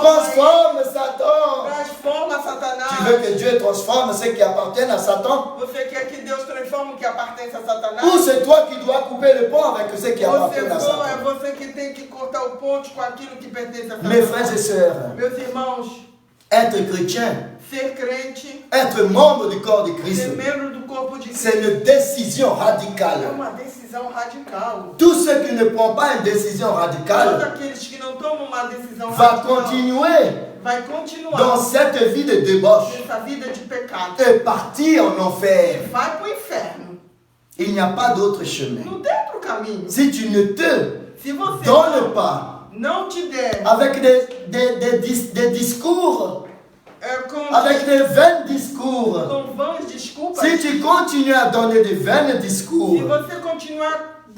Transforme Satan. Transforma Satanás. Tu veux que Dieu transforme ce qui appartient à Satan? Você quer que Deus transforme o que pertence a Satanás? Ou c'est toi qui dois couper le pont avec ce qui appartient à É Satan? você que tem que cortar o ponte com aquilo que pertence a Mes Satanás. frères et sœurs, Meus irmãos, être chrétien, ser crente, être membre du corps de Christ, ser membro do corpo de c'est Cristo une décision é radicale. uma decisão radical. Tous ceux qui ne prennent pas une décision Todos radicale aqueles que não tomam uma decisão vont radical continuer vai continuar dans cette vie de débauche nessa vida de pecado. et partir en enfer. Vai pro inferno. Il n'y a pas d'autre chemin. Não tem outro caminho. Si tu ne te Se você donnes pas não te der avec des discours, com, avec des vains discours, com vãs desculpas, si tu continues à donner des vains discours se você continuar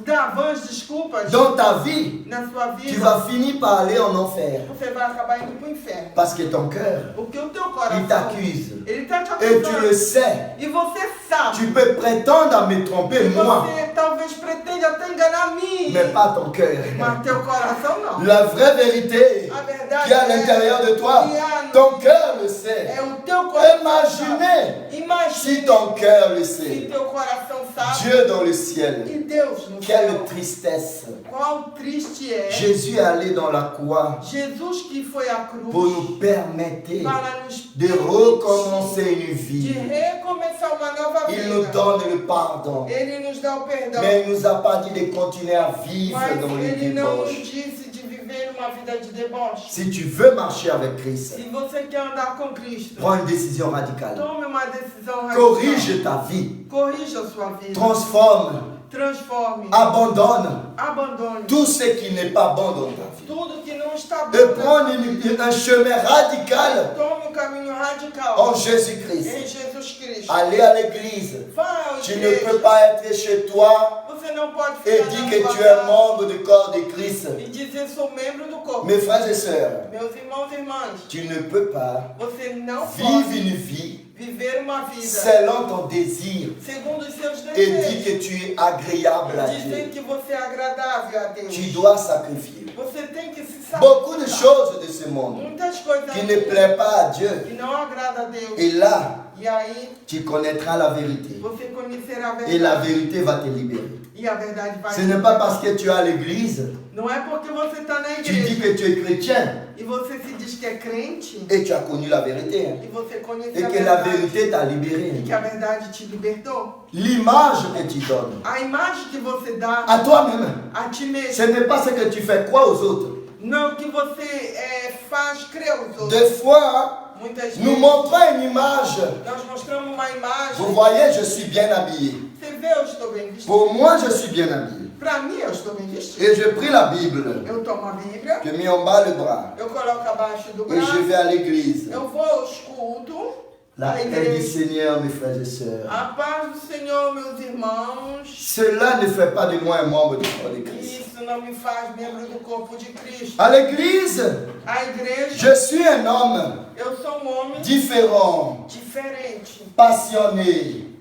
dar vãs desculpas dans ta vie, na sua tu vida, vas finir par aller en enfer. você vai acabar indo pro inferno. Parce que ton cœur, Porque o teu il coração, t'accuse. ele tá te Et tu le acusando. sais. E você sabe. Tu peux prétendre à me tromper, moi, Você talvez pretende até enganar a mim. mais pas ton cœur. Mas teu coração não. La vraie vérité A verdade qui est à l'intérieur de toi, que há no- ton cœur le sait. é o teu coração. Imaginez si Imagine ton cœur le se sait. teu coração sabe. Dieu dans le ciel, E Deus no quelle céu. tristesse. Qual triste é Jésus est allé dans la croix Jesus que foi à pour cruz nous permettre para nos de recommencer une de vie. recomeçar uma nova Il nous vida. donne le pardon. Ele nos dá o perdão. Mais il ne nous a pas dit de continuer à vivre Mas dans le ele não nos débauche. disse de viver uma vida de deboche. Si tu veux marcher avec Christ, Se você quer andar com Cristo, prends une décision radicale. tome uma decisão radical. Corrige ta vie. Corrija a sua vida. Transforme. Transforme. Abandonne Abandone tout ce qui n'est pas bon dans ta vie. tudo que não está bom. Et na prends sua vida. un chemin radical Tome um caminho radical en em Jésus-Christ. Jesus Cristo. Aller à l'église. Vá à Tu ne igreja. peux pas être chez toi Você não pode et ficar dire na que sua tu es casa membre du corps de Christ. e dizer sou membro do corpo. Mes frères et sœurs, Meus irmãos e irmãs, tu ne peux pas você não vivre pode une vie viver uma vida selon ton désir segundo os seus et dire desejos. que tu es agréable à Dizer Dieu. que você é agradável a Deus. Tu dois sacrifier Você tem que se sacrificar. beaucoup de choses de ce monde Muitas coisas qui ne plaisent pas à Dieu. que não agrada a Deus. Et là, E aí tu connaîtras la vérité. você conhecerá a Et la verdade. vérité va te libérer. E a verdade vai. Ce n'est pas parce que tu es à l'église, Não é porque você está na tu dis igreja que tu es chrétien e você se diz que é crente et tu as connu la vérité. e você conhece Et a que la verdade vérité t'a e libéré. que a verdade te libertou. L'image que tu donnes A imagem que você dá à toi-même, a ti mesmo ce n'est pas ce que tu fais croire aux autres. Não que você faz crer os outros. Des fois, Muitas nous vezes montrons une image. nós mostramos uma imagem. Vous voyez, je suis bien habillé. Você vê, eu estou bem vestido. Pour moi, je suis bien habillé. Para mim, eu estou bem vestido. Et je pris la Bible, Eu tomo a Bíblia, je mets en bas le bras eu coloco abaixo do et je braço, vais à l'église. eu vou aos cultos, La à paix du igreja. Seigneur, mes frères et sœurs. A paz do Senhor, meus irmãos. Cela ne fait pas de moi un membre du corps de Christ. Isso não me faz membro do corpo de Cristo. À l'église, A igreja, je suis un homme eu sou um homem différent, diferente, passionné,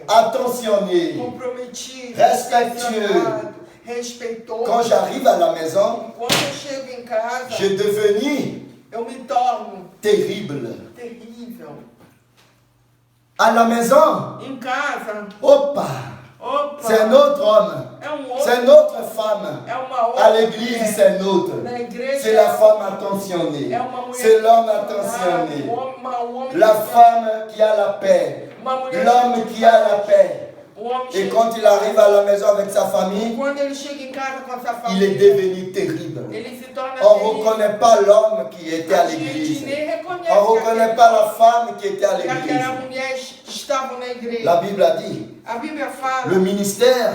attentionné. comprometido, Respectueux. apaixonado, respeitoso. Quand j'arrive à la maison, Quando eu chego em casa, je suis devenu eu me torno terrible. terrível. À la maison, Em casa, opa, opa, c'est un autre homme, é outro, c'est une autre femme. é uma outra. À l'église, mulher. c'est un autre. Na igreja, C'est la femme attentionnée. é uma mulher. C'est l'homme attentionné. Homem La femme qui a la paix. uma mulher L'homme qui a la paix. homem Et chega- quand il arrive à la maison avec sa famille, Quando ele chega em casa com a sua il est família, devenu terrible. ele se torna On ne terrível. reconnaît pas l'homme qui était à A gente l'église. nem reconhece On ne reconnaît pas la femme qui était à que l'église. aquela mulher estava na igreja. La Bible a dit, A Bíblia fala, le ministère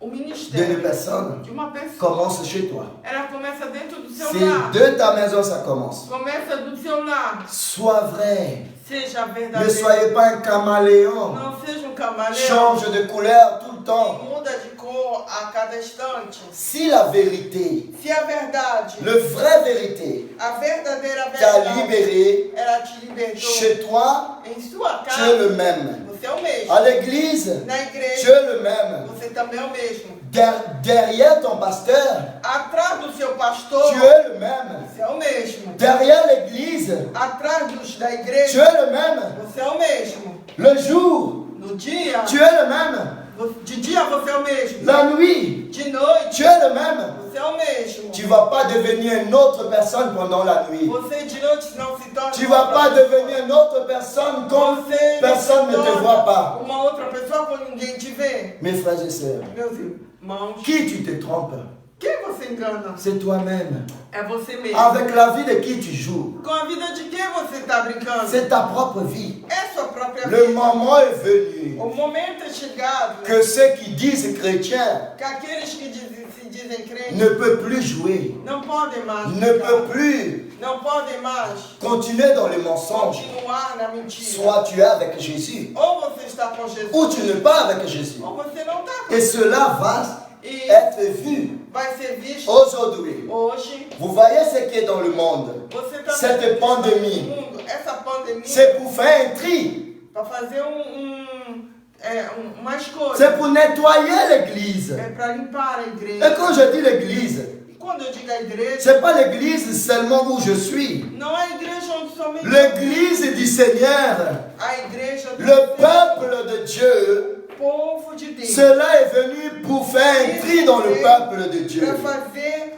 o d'une ministério personne de uma pessoa, commence chez toi. ela começa dentro do seu C'est lar. de ta maison ça commence. Começa do seu lar. Sois vrai. Seja Ne verdadeiro. soyez pas un caméléon. Não seja um camaleão Change de couleur tout le que temps. muda de cor a cada instante. Si la vérité, Se a verdade, le vrai vérité, a verdadeira t'a verdade, libéré, ela te libertou chez toi, em sua tu es le casa, même. você é o mesmo. À l'église, Na tu igreja, es le même. você também é o mesmo. Derrière ton pasteur, Atrás do seu pastor, tu es le même. você é o mesmo. Derrière l'église, Atrás da tu igreja, es le même. você é o mesmo. Le jour, No dia, tu es le même. de dia você é o mesmo. La nuit, De noite, tu es le même. você é o mesmo. Tu ne vas pas devenir une autre personne pendant la nuit. Você de noite não se torna. Tu ne vas pas devenir une autre personne quand Você personne ne te voit pas. uma outra pessoa quando ninguém te vê. Mes frères et sœurs, Meus irmãos, qui tu te trompes? quem você engana? C'est toi-même. É você mesmo. Avec la vie de qui tu joues, Com a vida de quem você está brincando? c'est ta propre vie. É sua própria Le vida. moment est venu O momento é chegado que ceux qui disent chrétiens que aqueles que se dizem crentes ne peuvent plus jouer, não podem mais ne brincar. peuvent plus Não podem mais continuer dans les mensonges. continuar na mentira. Soit tu es avec Jésus, Ou você está com Jesus, ou tu n'es pas avec Jésus. ou você não está com Et cela va E être vu vai ser visto aujourd'hui. hoje. Vous voyez ce qui est dans le monde. Você está Cette pandémie, mundo, essa pandemia, c'est pour faire un tri. para fazer uma escolha. C'est pour nettoyer l'église. É para limpar a Et igreja. quand je dis l'église, E quando eu digo a igreja, c'est pas l'église seulement où je suis. não é a igreja onde somente L'église du Seigneur, a igreja do le peuple de Dieu, povo de Deus. cela est venu pour faire un tri dans le peuple de Dieu. Para fazer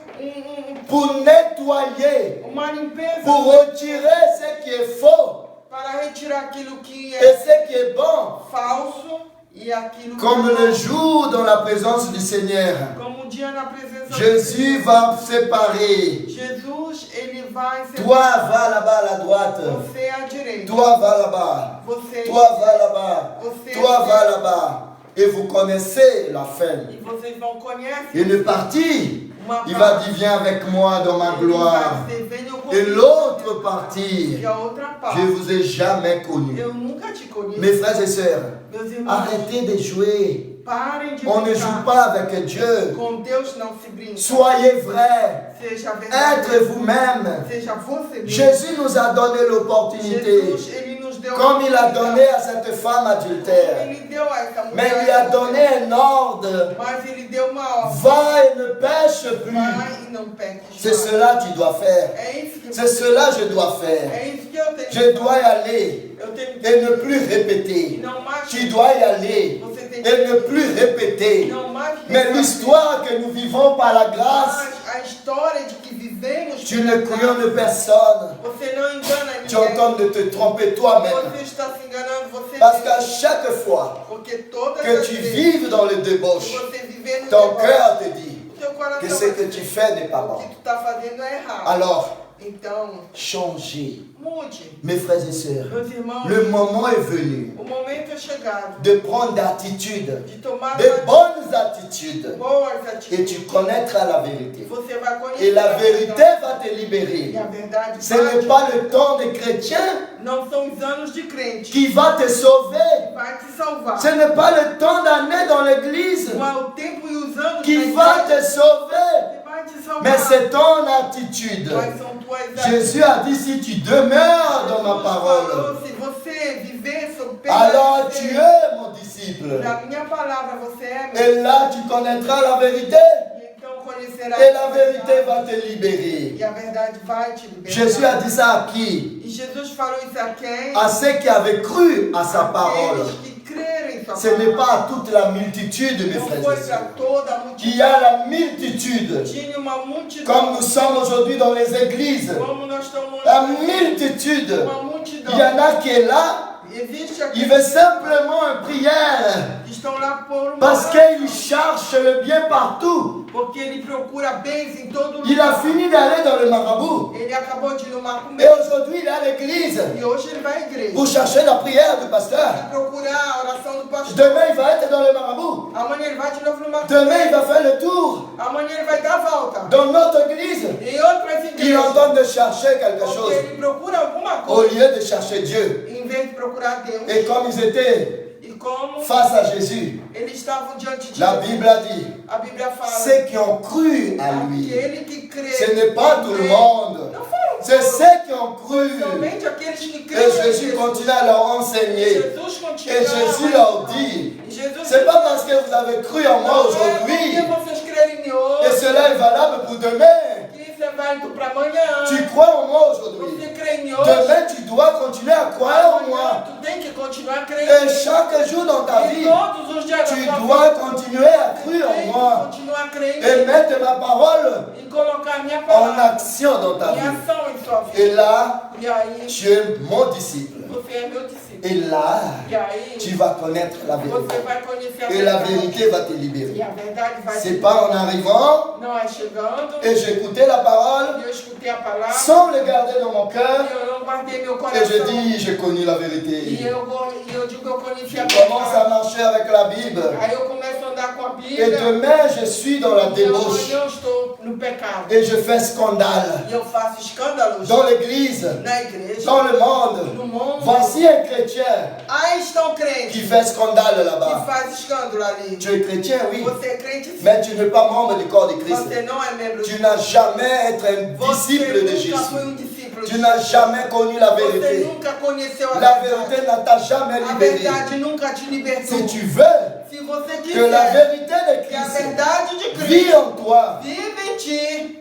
Pour nettoyer, uma limpeza, pour retirer ce qui est faux para retirar aquilo que et é ce qui est bon. falso e aquilo Comme que é le bom. jour dans la présence du Seigneur. Como um dia na presença Jésus va séparer. Jesus, ele vai ser Toi, va là-bas à la droite. você à direita. Toi, va là-bas. Você Toi, va là-bas. Você Toi, va là-bas. Et vous connaissez la fin. e vocês não conhecem. Une partie, Uma il va parte, dire, viens avec moi dans ma ele gloire. vai dizer, venha Et comigo. l'autre partie, E a outra parte, je vous ai jamais connu. eu nunca te conheci. Mes frères et sœurs, Meus irmãos, arrêtez de jouer. parem de On ne brincar. joue pas avec Dieu. Com Deus não se brinca. Soyez vrais. Seja Être verdadeiro. vous-même. Seja você mesmo. Jésus nous a donné l'opportunité, Jesus, ele nos deu comme il a oportunidade. donné à cette femme adultère. Ele deu a essa mulher. Mais il lui a donné un ordre. Mas ele deu uma ordem. Va et ne pêche plus. Vai e não peques. C'est cela que tu dois faire. É isso que C'est cela que je dois faire. É isso que eu tenho. Je dois y aller Eu tenho que et ne plus répéter. não mais. Tu dois y aller Você tem et ne plus répéter. não mais. Mais l'histoire que nous vivons par la grâce, Mas a história de que vivemos. tu ne couillonnes personne. Você não engana Tu es en ninguém. train de te tromper toi-même. Você está se enganando você Parce mesmo. qu'à chaque fois Porque todas que as tu vezes vives dans le que débauche, você viver no ton debate, cœur te dit o teu coração que ce que tu fais n'est pas O bon. que tu está fazendo é errado. Alors, Então, changez. mude. Mes frères et sœurs, Meus irmãos, le moment est venu o momento é chegado de prendre d'attitude, de tomar de bonnes attitudes, boas et tu atitudes. connaîtras la vérité. Você vai conhecer Et la a vérité verdade. va te libérer. E a verdade Ce vai n'est te pas le libertar. temps des chrétiens Não são os anos de crente qui va te sauver. que vai te salvar. Ce n'est pas le temps d'année dans l'église Não é o tempo e os anos qui na va igreja te sauver, que vai te salvar. mais c'est ton attitude. Quais são tuas atitudes? Jésus a dit, si tu demeures dans ma Jesus parole, falou, se você viver sob alors tu permanecer es mon disciple. na minha palavra, você é meu. Et là, tu connaîtras la vérité. E então conhecerás Et la vérité va te libérer. E a verdade vai te libertar. Jésus a dit ça à qui? E Jesus falou isso a quem? À ceux qui avaient cru à sa parole. Aqueles que creram em sua Ce n'est palavra. pas à toute la multitude, mes Não frères foi et para sœurs. toda a Il y a multidão. la multitude. Tinha uma multidão. Comme nous sommes aujourd'hui dans les églises. Como nós estamos La uma multitude. multidão. Il y en a qui est là. Existe Il aqueles veut simplement une prière. que estão lá por uma Parce qu'il cherche le bien partout. porque ele procura bens em todo lugar. Il a fini d'aller dans le marabout. Ele acabou de ir no Et macumbeiro. aujourd'hui, il est à l'église E hoje ele vai à igreja. pour chercher la prière du pasteur. Vai procurar a oração do pastor. Demain, il va être dans le marabout. Amanhã ele vai de novo no Demain, il macumbeiro. va faire le tour. Amanhã ele vai dar a volta. Dans notre église, Em outras il est igrejas. en train de chercher quelque Porque chose ele procura alguma au coisa. lieu de chercher Dieu. Em vez de procurar Deus. Et comme ils étaient E como face à Jésus, eles estavam diante de la Deus. Bible a dit, A Bíblia fala. ceux qui ont cru à lui, Aquele que crê. ce n'est pas tout le monde, Não foram c'est todos. ceux qui ont cru. Somente aqueles que Et creem. em Jésus Jesus. continue à leur enseigner. Jesus continua. Et Jésus leur dit, E Jesus c'est pas parce que vous avez cru en moi aujourd'hui, Não é porque vocês crerem em et hoje. cela est valable pour demain. Que isso é válido para amanhã. Tu crois en moi aujourd'hui. Você crê em hoje. Demain, tu dois continuer à croire en moi. Amanhã tu tem que continuar Et crendo. chaque jour dans ta E vie, todos os dias da tu sua dois vida, continuer à croire tem en que moi continuar crendo. et mettre ma parole E colocar minha en palavra action dans ta em vie. ação em sua vida. Et là, E aí, tu es mon disciple. você é meu discípulo. Et là, E aí, tu vas connaître la você vérité. vai conhecer a Et la verdade. vérité va te E libérer. a verdade vai C'est pas en arrivant Não é chegando. et j'écoutais la parole E eu escutei a palavra. sans le garder dans mon E cœur eu não guardei meu et coração. je dis, j'ai connu la E vérité. eu digo que eu conheci a Je commence à verdade. marcher avec la Bible. Aí eu começo a andar com a Et Bíblia. demain, je suis dans la E débauche. amanhã eu estou no pecado. Et je fais scandale E eu faço escândalos dans l'église, na igreja, dans le monde. no mundo. Voici un chrétien Aí estão qui crentes fait scandale que là-bas. faz escândalo ali. Tu es chrétien, oui, Você é crente sim. mais tu n'es pas membre du corps de Christ. Você não é membro Tu n'as jamais été un Você disciple de nunca Jésus. foi discípulo. Tu n'as jamais connu la Você vérité. nunca conheceu a La verdade. vérité ne t'a jamais A libéré. verdade nunca te libertou. Si tu veux Se você que la quiser vérité de que a Christ verdade de vit Cristo en toi, vive em ti,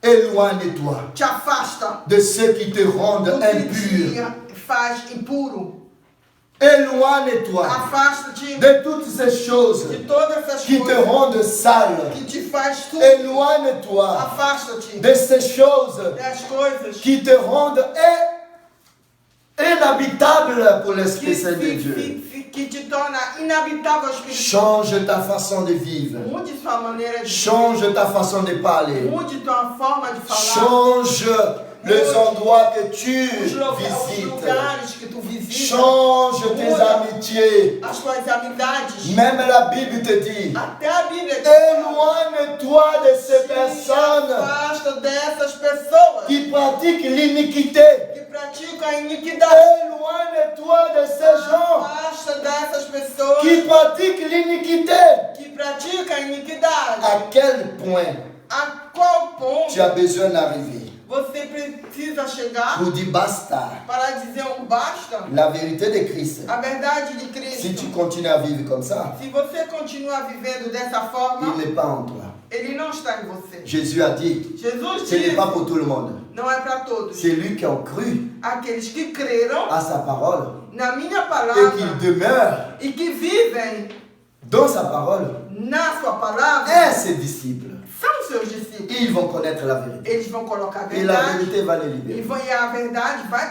éloigne-toi te afasta de ceux qui te rendent do que impur. te faz impuro. Éloigne-toi Afasta-te de toutes ces choses de todas essas qui te coisas rendent sale. que te faz tudo. Éloigne-toi Afasta-te de ces choses das coisas qui te rendent inhabitables pour l'Esprit Saint de Dieu. que te torna inabitável ao Espírito. Change ta façon de vivre. Mude sua maneira de Change ta façon de parler. Mude tua forma de falar. Change les endroits que tu Os visites. lugares que tu visitas. Change tes amitiés. As tuas amizades. Même la Bible te dit, Até a Bíblia te fala. éloigne-toi de ces personnes Afasta dessas pessoas qui pratiquent l'iniquité. que praticam a iniquidade. Éloigne-toi de ces gens Afasta dessas pessoas qui pratiquent l'iniquité. que praticam a iniquidade. À quel point A qual ponto tu as besoin d'arriver você precisa chegar pour dire basta. para dizer basta? La vérité de Christ. A verdade de Si tu Cristo. continues à vivre comme ça, Se você continua vivendo dessa il forma, n'est pas en toi. ele não está em você. Jésus a dit, Jesus ce n'est disse, pas pour tout le monde. não é para todos. C'est lui qui a cru Aqueles que creram à sa parole na minha et palavra qui demeure e que vivem dans sa parole na sua palavra est ses disciples. são seus discípulos. Ils vont connaître la vérité. Eles vão colocar a Et la verdade vérité va les e libérer. a verdade vai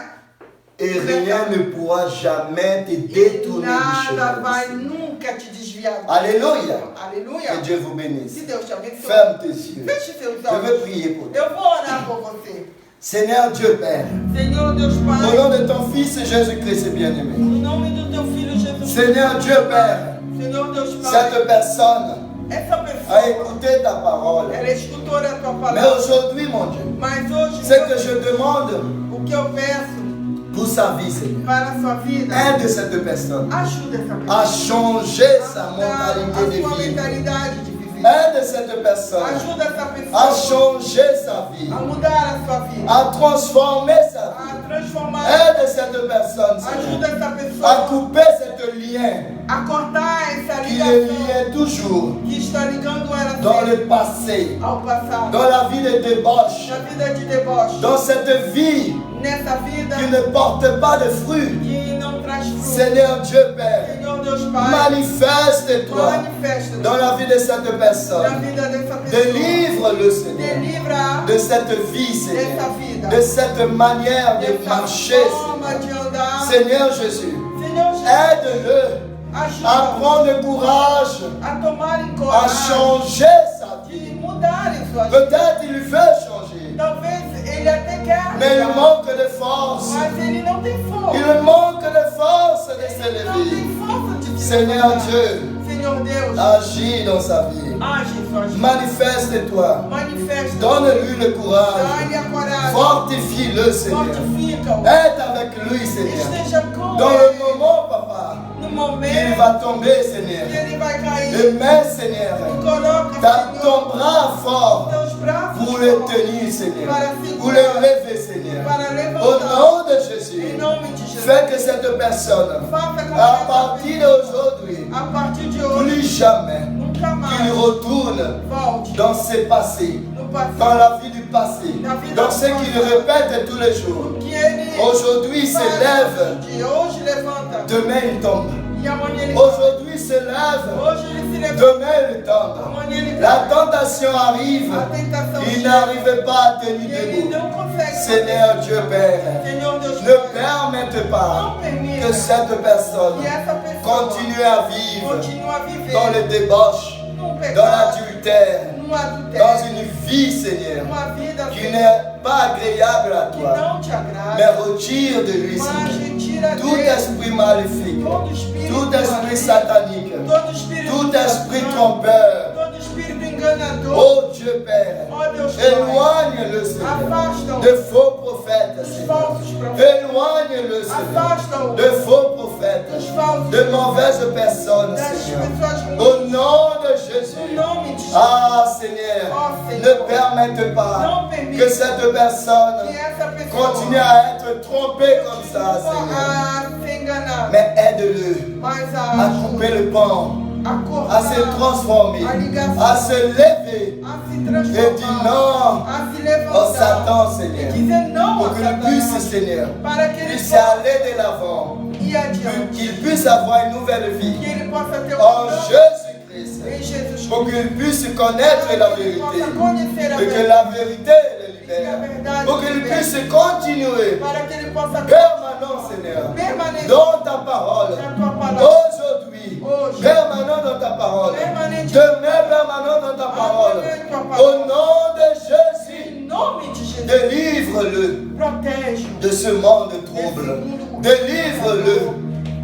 Et rien ne pourra jamais te détourner du nada chemin. vai du Seigneur. nunca fica te desviando. Alléluia. Aleluia. Que Dieu vous bénisse. Que Deus te abençoe. Ferme tes yeux. Feche seus Je veux olhos. prier pour toi. Eu vou orar por você. Seigneur Dieu Père, Senhor Deus au Pai, nom de ton Fils Jésus-Christ bien-aimé. no nome do teu filho Jesus. Seigneur Dieu Père, Senhor Deus Pai, cette personne essa a pessoa, écouté ta parole. ela escutou a tua Mais palavra. aujourd'hui, mon Dieu, Mas hoje, ce que je demande o que eu peço pour sa vie, Seigneur, para a sua vida, aide cette personne ajuda essa pessoa à changer sa a mudar mentalité a de sua vie. mentalidade de viver. Aide cette personne Ajuda essa à pessoa changer sa vie, a mudar a sua vida, à transformer sa vie. a transformar. Aide cette personne, Seigneur, Ajuda essa à pessoa couper ce lien a cortar essa qui est ligação lié toujours que está ligando ela dans sempre le passé, ao passado, dans la vie de débauche, na vida de deboche, dans cette vie nessa vida qui ne porte pas de fruits. que não traz fruto. Seigneur Dieu Père, Senhor Deus Pai, manifeste-toi manifesta dans la vie de cette na personne. vida dessa pessoa. Délivre-le, Seigneur, Delivra de cette vie, dessa Seigneur, vida, de cette manière de dessa marcher, forma de andar. Seigneur Jésus. Senhor Jesus, Aide-le à ajuda prendre courage, a tomarem à coragem changer sa de vie. mudarem sua vida. Peut-être il veut changer, Talvez ele até quer mais il mudar, manque de force. mas ele não tem força. Il manque de force de Ele não s'élever. tem força de se Seigneur levantar. Dieu, Senhor Deus, agis dans sa vie. age em sua vida. Manifeste-toi. Manifesta. Donne-lui le courage. Dá-lhe a coragem. Fortifie-le, Seigneur. Fortifica-o. Aide avec lui, Seigneur. Esteja com Dans le ele moment, Papa, no il momento va tomber, que Seigneur. ele vai cair. Et mets, Seigneur, E coloca, ton Senhor, bras fort teus braços pour le fortes tenir, Seigneur. para Pour le segurar, lever, Seigneur. para Au levantar. nom de Em Jésus, nome de Jesus. fais que cette personne, Faça com à que partir essa d'aujourd'hui, pessoa, a partir de hoje, plus jamais, nunca qu'il mais retourne volte dans ses passés, no dans passado. la vie du passé, dans ce qu'il répète tous les jours. Que ele Aujourd'hui, il se faz lève, todo dia. Hoje levanta. demain il tombe. E amanhã ele Aujourd'hui, il se lève, Hoje ele se levanta. demain il tombe. Amanhã ele La cai. tentation arrive, A tentação il chega. n'arrive pas à E tenir ele debout. não consegue. Seigneur Dieu Père, Senhor Deus ne Pai, permette pas não permita que cette personne que essa pessoa continue à vivre continue a viver dans le débauche, num dans pecado, l'adultère, num dans adultério, une vie, Seigneur, numa vida qui Senhor, n'est pas agréable à que toi. não te agrada. Mais retire de lui, Mas Seigneur, retira tout dele esprit maléfique, todo espírito tout esprit maligno, satanique, todo espírito tout esprit enganoso, trompeur. todo espírito enganador. Oh Dieu Père, Ó Deus Pai, éloigne-le, Seigneur, afasta-o de faux prophètes, dos Seigneur. falsos profetas. Éloigne-le, Seigneur, Afasta-o de faux prophètes, dos falsos de mauvaises personnes, das Seigneur. pessoas Au ruins. nom de No Jésus. nome de Jesus. Ah, Seigneur, Oh, Seigneur. ne permette pas Não permita que cette personne que essa pessoa continue à être trompée comme ça, Seigneur. a se enganar, Mais aide-le mas à couper le pont, a à se cortar, transformer, a ligação, à se lever a se et dire transformar, non a se au levantar Satan, e Seigneur. dizer não Pour a qu'il puisse, Satanás, Seigneur, para que ele puisse possa aller de l'avant, ir adiante, qu'il puisse avoir une nouvelle que vie ele possa ter en vida Jésus-Christ, em Jesus pour Cristo, qu'il puisse connaître la para que ele vérité, possa conhecer a et que verdade, la vérité le libère, pour qu'il puisse continuer para que ele possa permanent, Seigneur, permanecer dans ta parole, na tua palavra, aujourd'hui, hoje, permanent dans ta parole, permanente, demain permanent dans ta parole, amanhã em tua au palavra, nom de Jésus, em nome de Jesus, délivre-le protege, de ce monde trouble, délivre-le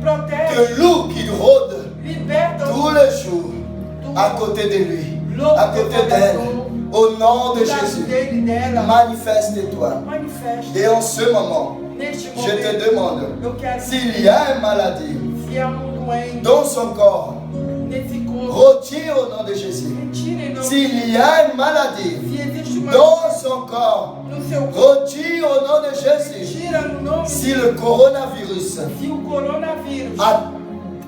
protege, de loup qui rôde liberta tous les jours à côté de lui, à côté d'elle, au nom de o lado Jésus. dele e dela, Manifeste-toi. manifesta Et en ce moment, neste je te momento. demande, Eu quero s'il y a une maladie se há doente dans son corps, nesse corpo, retire au nom de Jésus. retire em nome S'il y a une maladie se existe uma dans son corps, no seu corpo, retire au nom de Jésus. tira no nome Si le coronavirus se o coronavírus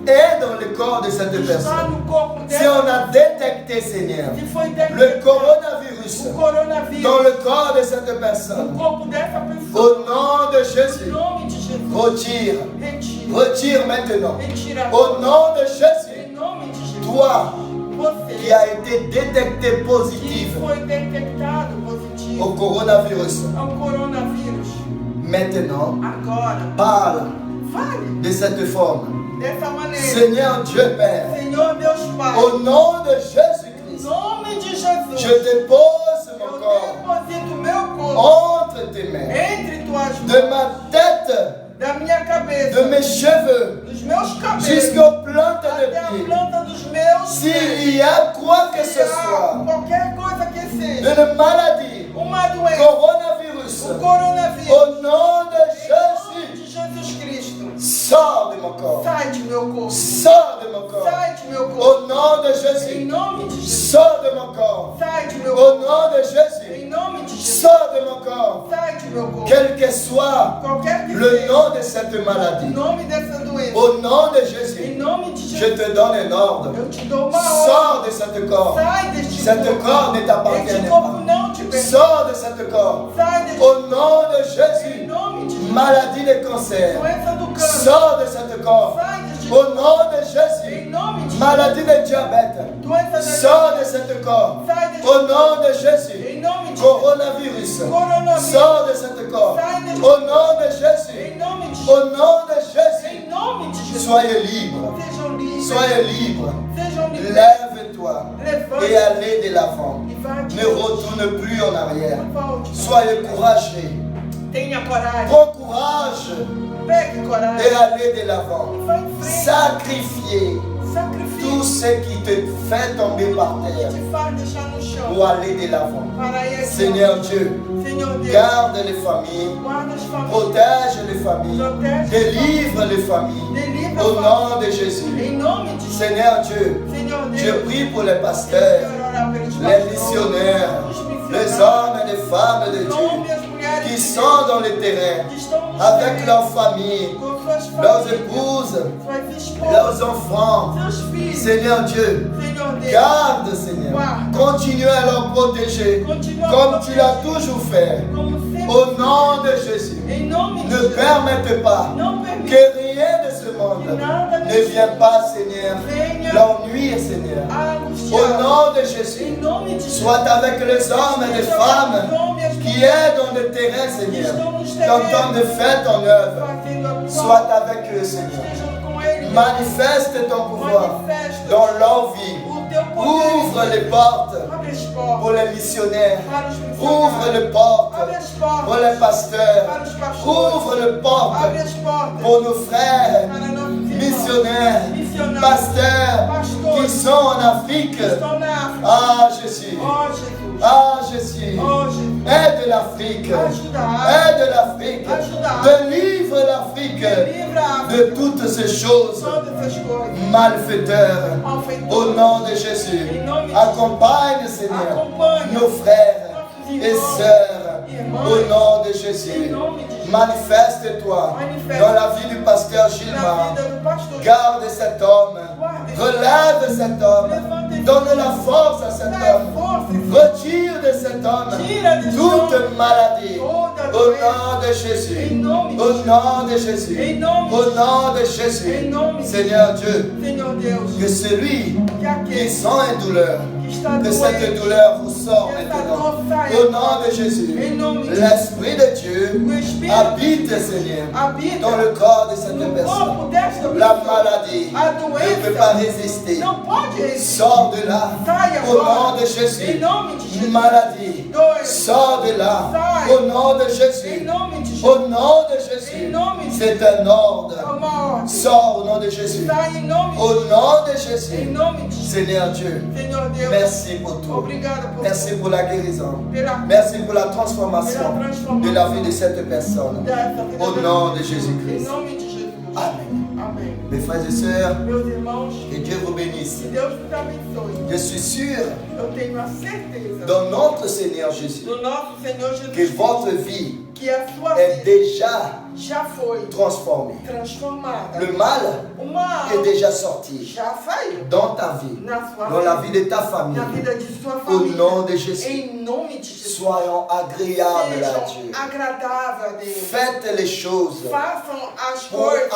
est dans le corps de cette está personne, no corpo si dela, on a détecté, Seigneur, se foi le detectado coronavirus o coronavírus dans le corps de cette no personne, corpo dessa pessoa, au nom de em Jésus, nome de Jesus, retire, retira, retire maintenant. retira, Au nom de Jésus, em nome de Jesus, toi qui você as été détecté que positif foi detectado positivo au coronavirus, ao coronavírus, maintenant, agora parle fale de cette forme. dessa maneira, Seigneur Dieu Père, Senhor Senhor Deus Pai, Au nom de em Jésus-Christ, nome de je Jesus, dépose eu mon corps deposito meu corpo entre tes mains, entre tuas de mãos, ma tête, da minha de cabeça, mes cheveux, dos meus cabelos, jusqu'aux plantes de até a pied. planta dos meus S'il y a quoi que Se ce há soit, qualquer coisa que seja, une maladie, uma doença, coronavirus, o coronavírus, au nom de em Jésus, nome de Jesus Cristo, sors de mon corps, sai de meu corpo, sors de mon corps, sai de meu corpo, au nom de em Jésus, nome de Jesus, sors de mon corps, sai de meu au corpo, nom de em Jésus, nome de Jesus, sors de mon corps, sai de meu corpo, quel que soit qualquer que le seja, nom de cette o maladie, nome dessa doença, au nom de em Jésus, nome de je Jesus, te donne un ordre, eu te dou uma ordem, sors de ce corps, sai deste cet corpo, corps ne t'appartient este corpo pas, não te pertence, sors de ce corps, sai deste au nom de em Jésus, nome de Jesus, maladie de cancer, doença do câncer, sors de ce corps, sai deste au nom de em Jésus, nome de Jesus, maladie de diabète, doença da sors de ce corps, sai deste au nom de Jésus, em nome de Jesus, coronavirus, coronavírus, sors de ce corps, sai deste au nom de Jésus, em nome de au Jesus, nom de Jésus, em nome de Jesus, soyez libres, sejam livres, soyez libres, sejam livres, lève-toi et levante allez de l'avant, e vá ne adiante, retourne plus en arrière, volte, soyez courageux, tenha coragem, prends courage pegue et coragem, allez de l'avant, vá em frente, sacrifiez tout sacrifício ce qui te fait tomber par que terre te faz deixar no chão, pour aller de l'avant. para ir adiante. Seigneur Dieu, Senhor Deus, garde les familles, guarda as famílias, protège les familles, délivre les familles, delivra au as famílias, nom de Jésus. em nome de Jesus, Seigneur Dieu, Senhor je Deus, prie pour les eu pasteurs, quero orar pelos les pastores, missionnaires, os les missionários, hommes et les femmes de os Dieu homens e as mulheres qui de sont Deus, dans le terrain que estão nos avec terrenos, leurs familles, com suas leurs famílias, épouses, suas esposas, leurs enfants. seus filhos, Seigneur Dieu, Senhor Deus, garde Seigneur, Guarde. continue à leur protéger continua a comme tu l'as proteger, toujours fait. como sempre, Au nom de Jésus, em nome de ne Jesus, permette pas não permita que rien de ce monde que nada ne desse vienne pas, Seigneur, venha leur nuire, Seigneur. a Au angustiar, nom de Jésus, em nome de Jesus, sois avec les hommes et les seja femmes os homens e as qui mulheres est dans le terrain, que Seigneur, estão nos qui est en train de terrenos, faire ton œuvre. fazendo a tua Sois avec eux, Seigneur. estejam com eles, Manifeste ton pouvoir manifesta dans leur vie. o teu Ouvre poder, les portes abre as pour portas les missionnaires. para os Ouvre missionários, les portes abre as pour portas les pasteurs. para os pastores, Ouvre les portes abre as portas pour nos frères para nossos irmãos, missionnaires, missionários, pasteurs qui pastores sont en Afrique. que estão na África. Ah Jésus, Oh Jesus, ah Jésus, oh Jesus, aide l'Afrique, ajuda a África, aide l'Afrique, ajuda a África, délivre l'Afrique livra a de África, toutes ces choses todas essas coisas, malfaiteurs. Au malfeitores, nom de Jésus, em nome de accompagne Seigneur acompanha nos frères nossos et irmãos, sœurs. irmãs, Au nom de em Jésus, nome de Jesus, manifeste-toi Manifeste. dans la vie du pasteur na Gilmar. vida do pastor, Garde cet homme, guarde, relève cet homme, donne la force à cet dá homme, força, retire de cet homme tira desse toute homem maladie. toda Au doença, nom de em Jésus, nome de au Jesus, nom de Jésus, em nome de au Jesus, nom de em Jésus, nome de Seigneur Dieu, Senhor Deus, que celui que qui aquele sent une douleur, que está que doente, cette douleur vous sort que essa maintenant. dor saia, Au nom de Jésus, em nome de Jesus, l'Esprit de Dieu o Espírito habite, Seigneur, habita dans le corps de cette no personne. corpo desta La pessoa, maladie a ne peut pas doença résister. não pode resistir, Sors de là. saia Au nom agora, de em Jésus. nome de Jesus, Maladie. doença, Sors de là. Sai. Au nom de em Jésus. nome de Jesus, Au nom de em Jésus. nome de C'est Jesus, un ordre. é uma ordem, Sors au nom de Jésus. sai em nome Au de nom de Jesus, em Jésus. nome de Jesus, Seigneur Dieu, Senhor Deus, merci pour tout. obrigado por Merci pour la guérison. pela Merci pour la transformation de la vie de cette personne. dessa vida Au dessa nom de pessoa. Em Jésus-Christ. nome de Jesus. Amen. Amém. Mes frères et sœurs, Meus irmãos, que Dieu vous bénisse. que Deus nos abençoe. Je suis sûr, Eu tenho a certeza dans notre Seigneur Jésus, do nosso Senhor Jesus que Cristo votre vie que a sua est vida déjà já foi transformée. transformada. Le mal O mal est déjà sorti já saiu dans ta vie, na sua dans la vida, vie de ta na famille. vida de sua Au família. nom de Jésus, Em nome de Jesus. soyons agréables à Sejam Dieu. agradáveis a Deus. Faites les choses Façam as pour, coisas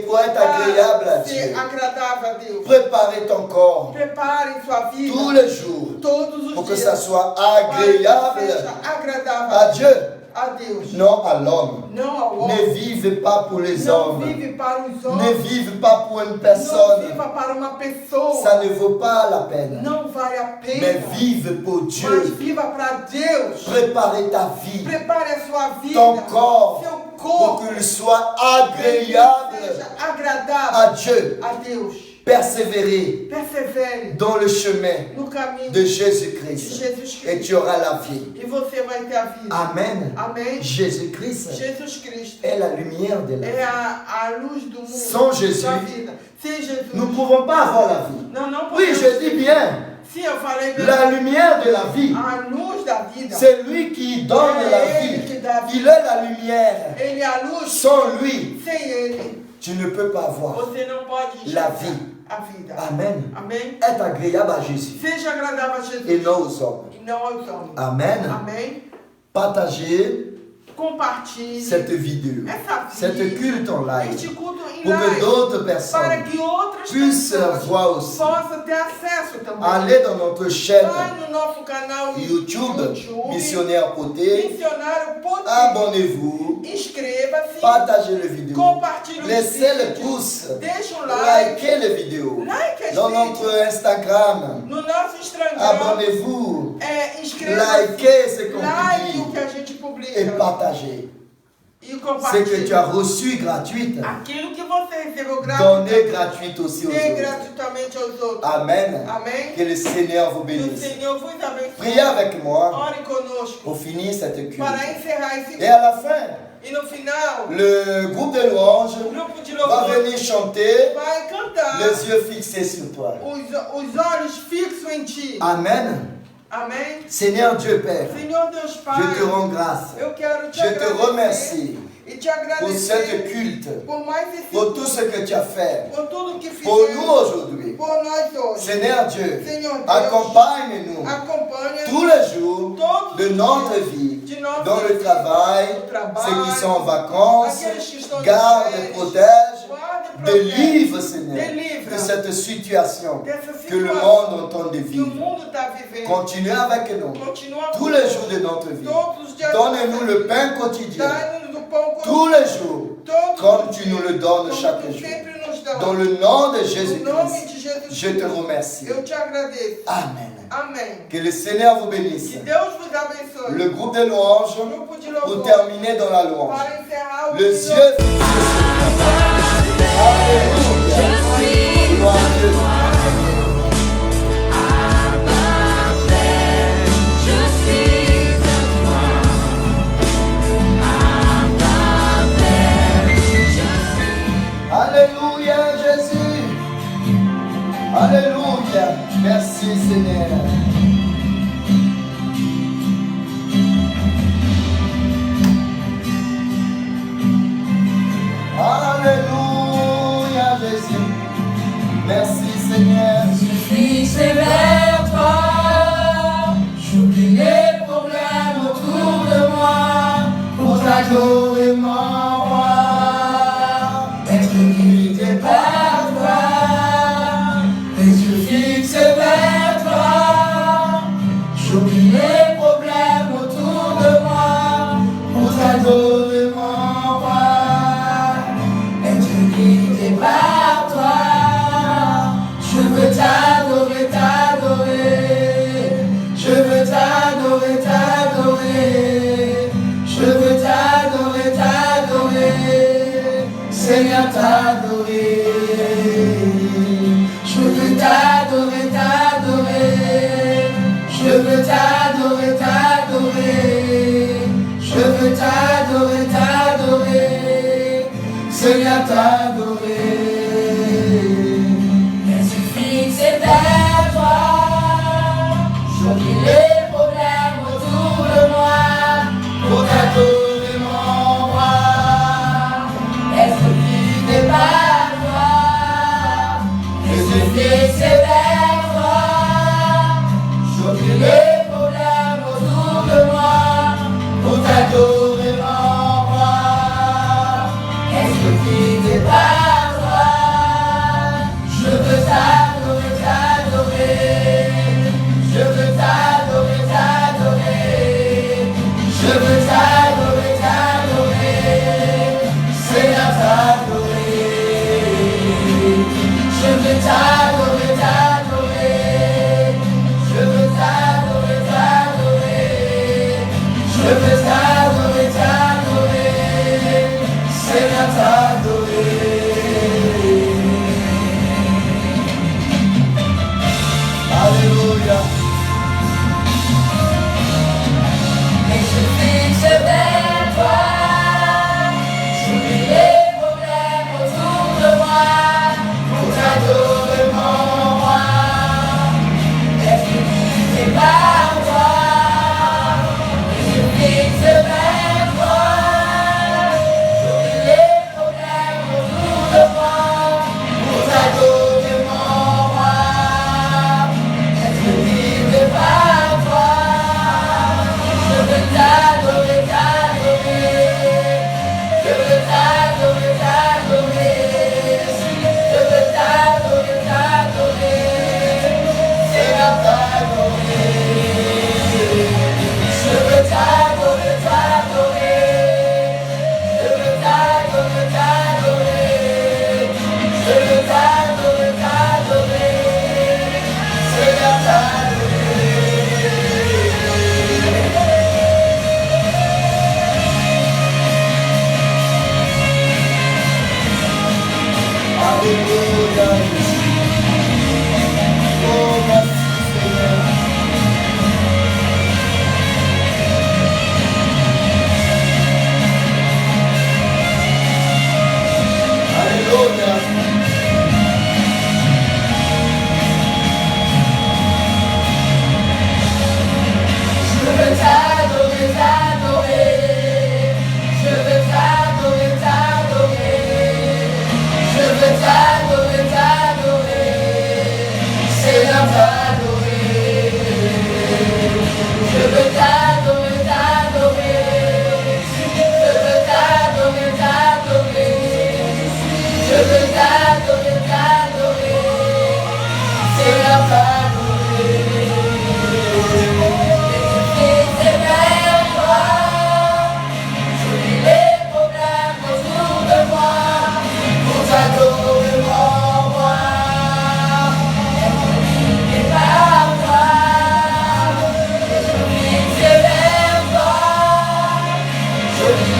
pour être agréable à para ser Dieu. agradável a Deus. Préparez ton corps Preparem sua vida tous les jours todos os pour que dias ça soit para que agréable seja agradável à Dieu. a Deus. non à l'homme. Não ao Ne homem. vive pas pour les Não hommes. vive para os Ne homens. vive pas pour une Não personne. viva para uma pessoa. Ça ne vaut pas la peine. Não vale a Mais pena. vive pour Mas Dieu. viva para Deus. Préparez ta vie, Prepare a sua vida. ton corps, Seu pour corpo. qu'il soit para que agréable seja agradável à Dieu. a Deus. Persévérer Persevere dans le chemin no caminho de de Jésus-Christ Jesus et Cristo. tu auras la vie. E você vai ter a vida. Amen. Amém? Jésus-Christ Jesus Cristo est la lumière de la vie. é a luz do mundo. Sans Jésus, da vida. Sem Jesus. Nous ne pouvons pas avoir la vie. Não Oui, podemos. je dis bien, Sim, eu falei bem. la lumière de la vie. A luz da vida. C'est lui qui donne la vie. Il est la lumière. Ele é a luz. Sans lui, Sem ele, tu ne peux pas voir. você não pode La enxergar vie. a vida. Amen. Amém? Être agréable à Jésus Seja agradável a Jesus et non aux hommes. e não aos homens. Amen. Amém? Partagez Compartilhe cette vidéo, essa cette vida, culte en live, este culto em pour que live, d'autres para personnes que outras puissent pessoas voir aussi. possam ter acesso também. Allez dans notre chaîne Vai no nosso canal YouTube, Missionnaire Côté, Missionário Poder. abonnez-vous, Inscreva-se, partagez le vidéo, compartilhe os laissez le vídeos, pouce, deixa um like, likez les vidéos. like as Dans vídeos. notre Instagram, No nosso Instagram, abonnez-vous, inscreva-se, likez ce qu'on like o publie que a gente et publica partagez. e Ce que compartilhe. tu as reçu gratuite, Aquilo que você recebeu donnez gratuitamente, gratuite aussi aux dê autres. gratuitamente aos outros. Amen. Amém? Que le Seigneur vous Que o bénisse. Senhor vos abençoe. Priez avec moi Ore conosco pour finir cette culte. para encerrar esse Et à la fin, E no final, le groupe de louanges o grupo de va louvor venir chanter, vai cantar, les yeux fixés sur toi. os olhos fixos em ti. Amen. Amém? Seigneur Dieu Père, Senhor Deus Pai, je te rends grâce. eu quero te Je te agradecer remercie e te pour cette agradecer culte, por mais esse pour tout ce que tu as fait por tudo que pour nous fizemos aujourd'hui. por nós hoje. Seigneur Dieu, Senhor Deus, accompagne-nous acompanha tous les jours todos de os notre dias vie, de nossa dans le vida, travail, no trabalho, ceux qui sont en vacances, aqueles que estão de garde et férias, protège, guarda e protege, délivre, Seigneur, délivre de cette situation dessa que le situação monde entend de que o vivre. mundo está vivendo. Continue avec nous Continua tous les jours de notre vie. todos os dias. Donne-nous le pain quotidien, Dá-nos o pão tous les jours, todos comme os tu dias, nous le donnes como chaque tu jour. sempre nos dá. Dans le nom de No nome Jésus-Christ, de Jesus je te remercie. eu te agradeço. Amen. Amém. Que le Seigneur vous bénisse. Que Deus vos abençoe. Le groupe de louanges, O grupo de pour louvor terminer dans la louange. para encerrar o Les vídeo. yeux fixés sur toi. Alléluia. Gloire à Dieu. Alléluia, Jésus. Alléluia. Merci, Seigneur. Alléluia, Jésus. Merci, Seigneur. Je suis vers toi, j'oublie les problèmes autour de moi, pour t'adorer mon roi, être guidé par toi, les yeux fixés vers toi, j'oublie les problèmes autour de moi, pour t'adorer mon roi, être guidé par toi. Je veux t'adorer, t'adorer. Je veux t'adorer, t'adorer. Je veux t'adorer, t'adorer. Seigneur, t'adorer. Je veux t'adorer, t'adorer. Je veux t'adorer, t'adorer. Je veux t'adorer, t'adorer. Seigneur, t'adorer. C'est vers toi, j'oublie les problèmes autour de moi, pour t'adorer mon roi, être guidé par toi, les yeux fixés vers toi, j'oublie les problèmes autour de moi, pour t'adorer mon roi, être guidé par toi.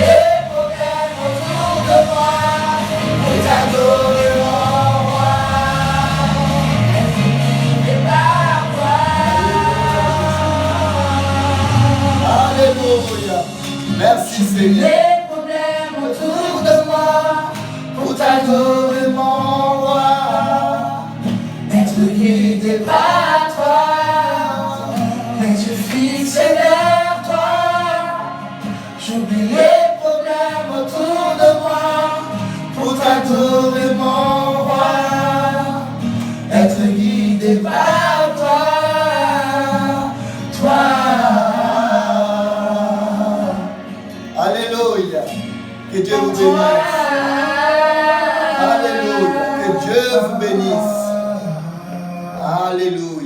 les problèmes autour de moi, pour t'adorer mon roi, être guidé par toi. Alléluia. Merci Seigneur. Les problèmes autour de moi, pour t'adorer mon roi, être guidé par toi, les yeux fixés vers toi. J'oublie les problèmes autour de moi, pour t'adorer mon roi, être guidé par toi, toi. Alléluia. Que Dieu vous bénisse. Alléluia. Que Dieu vous bénisse. Alléluia.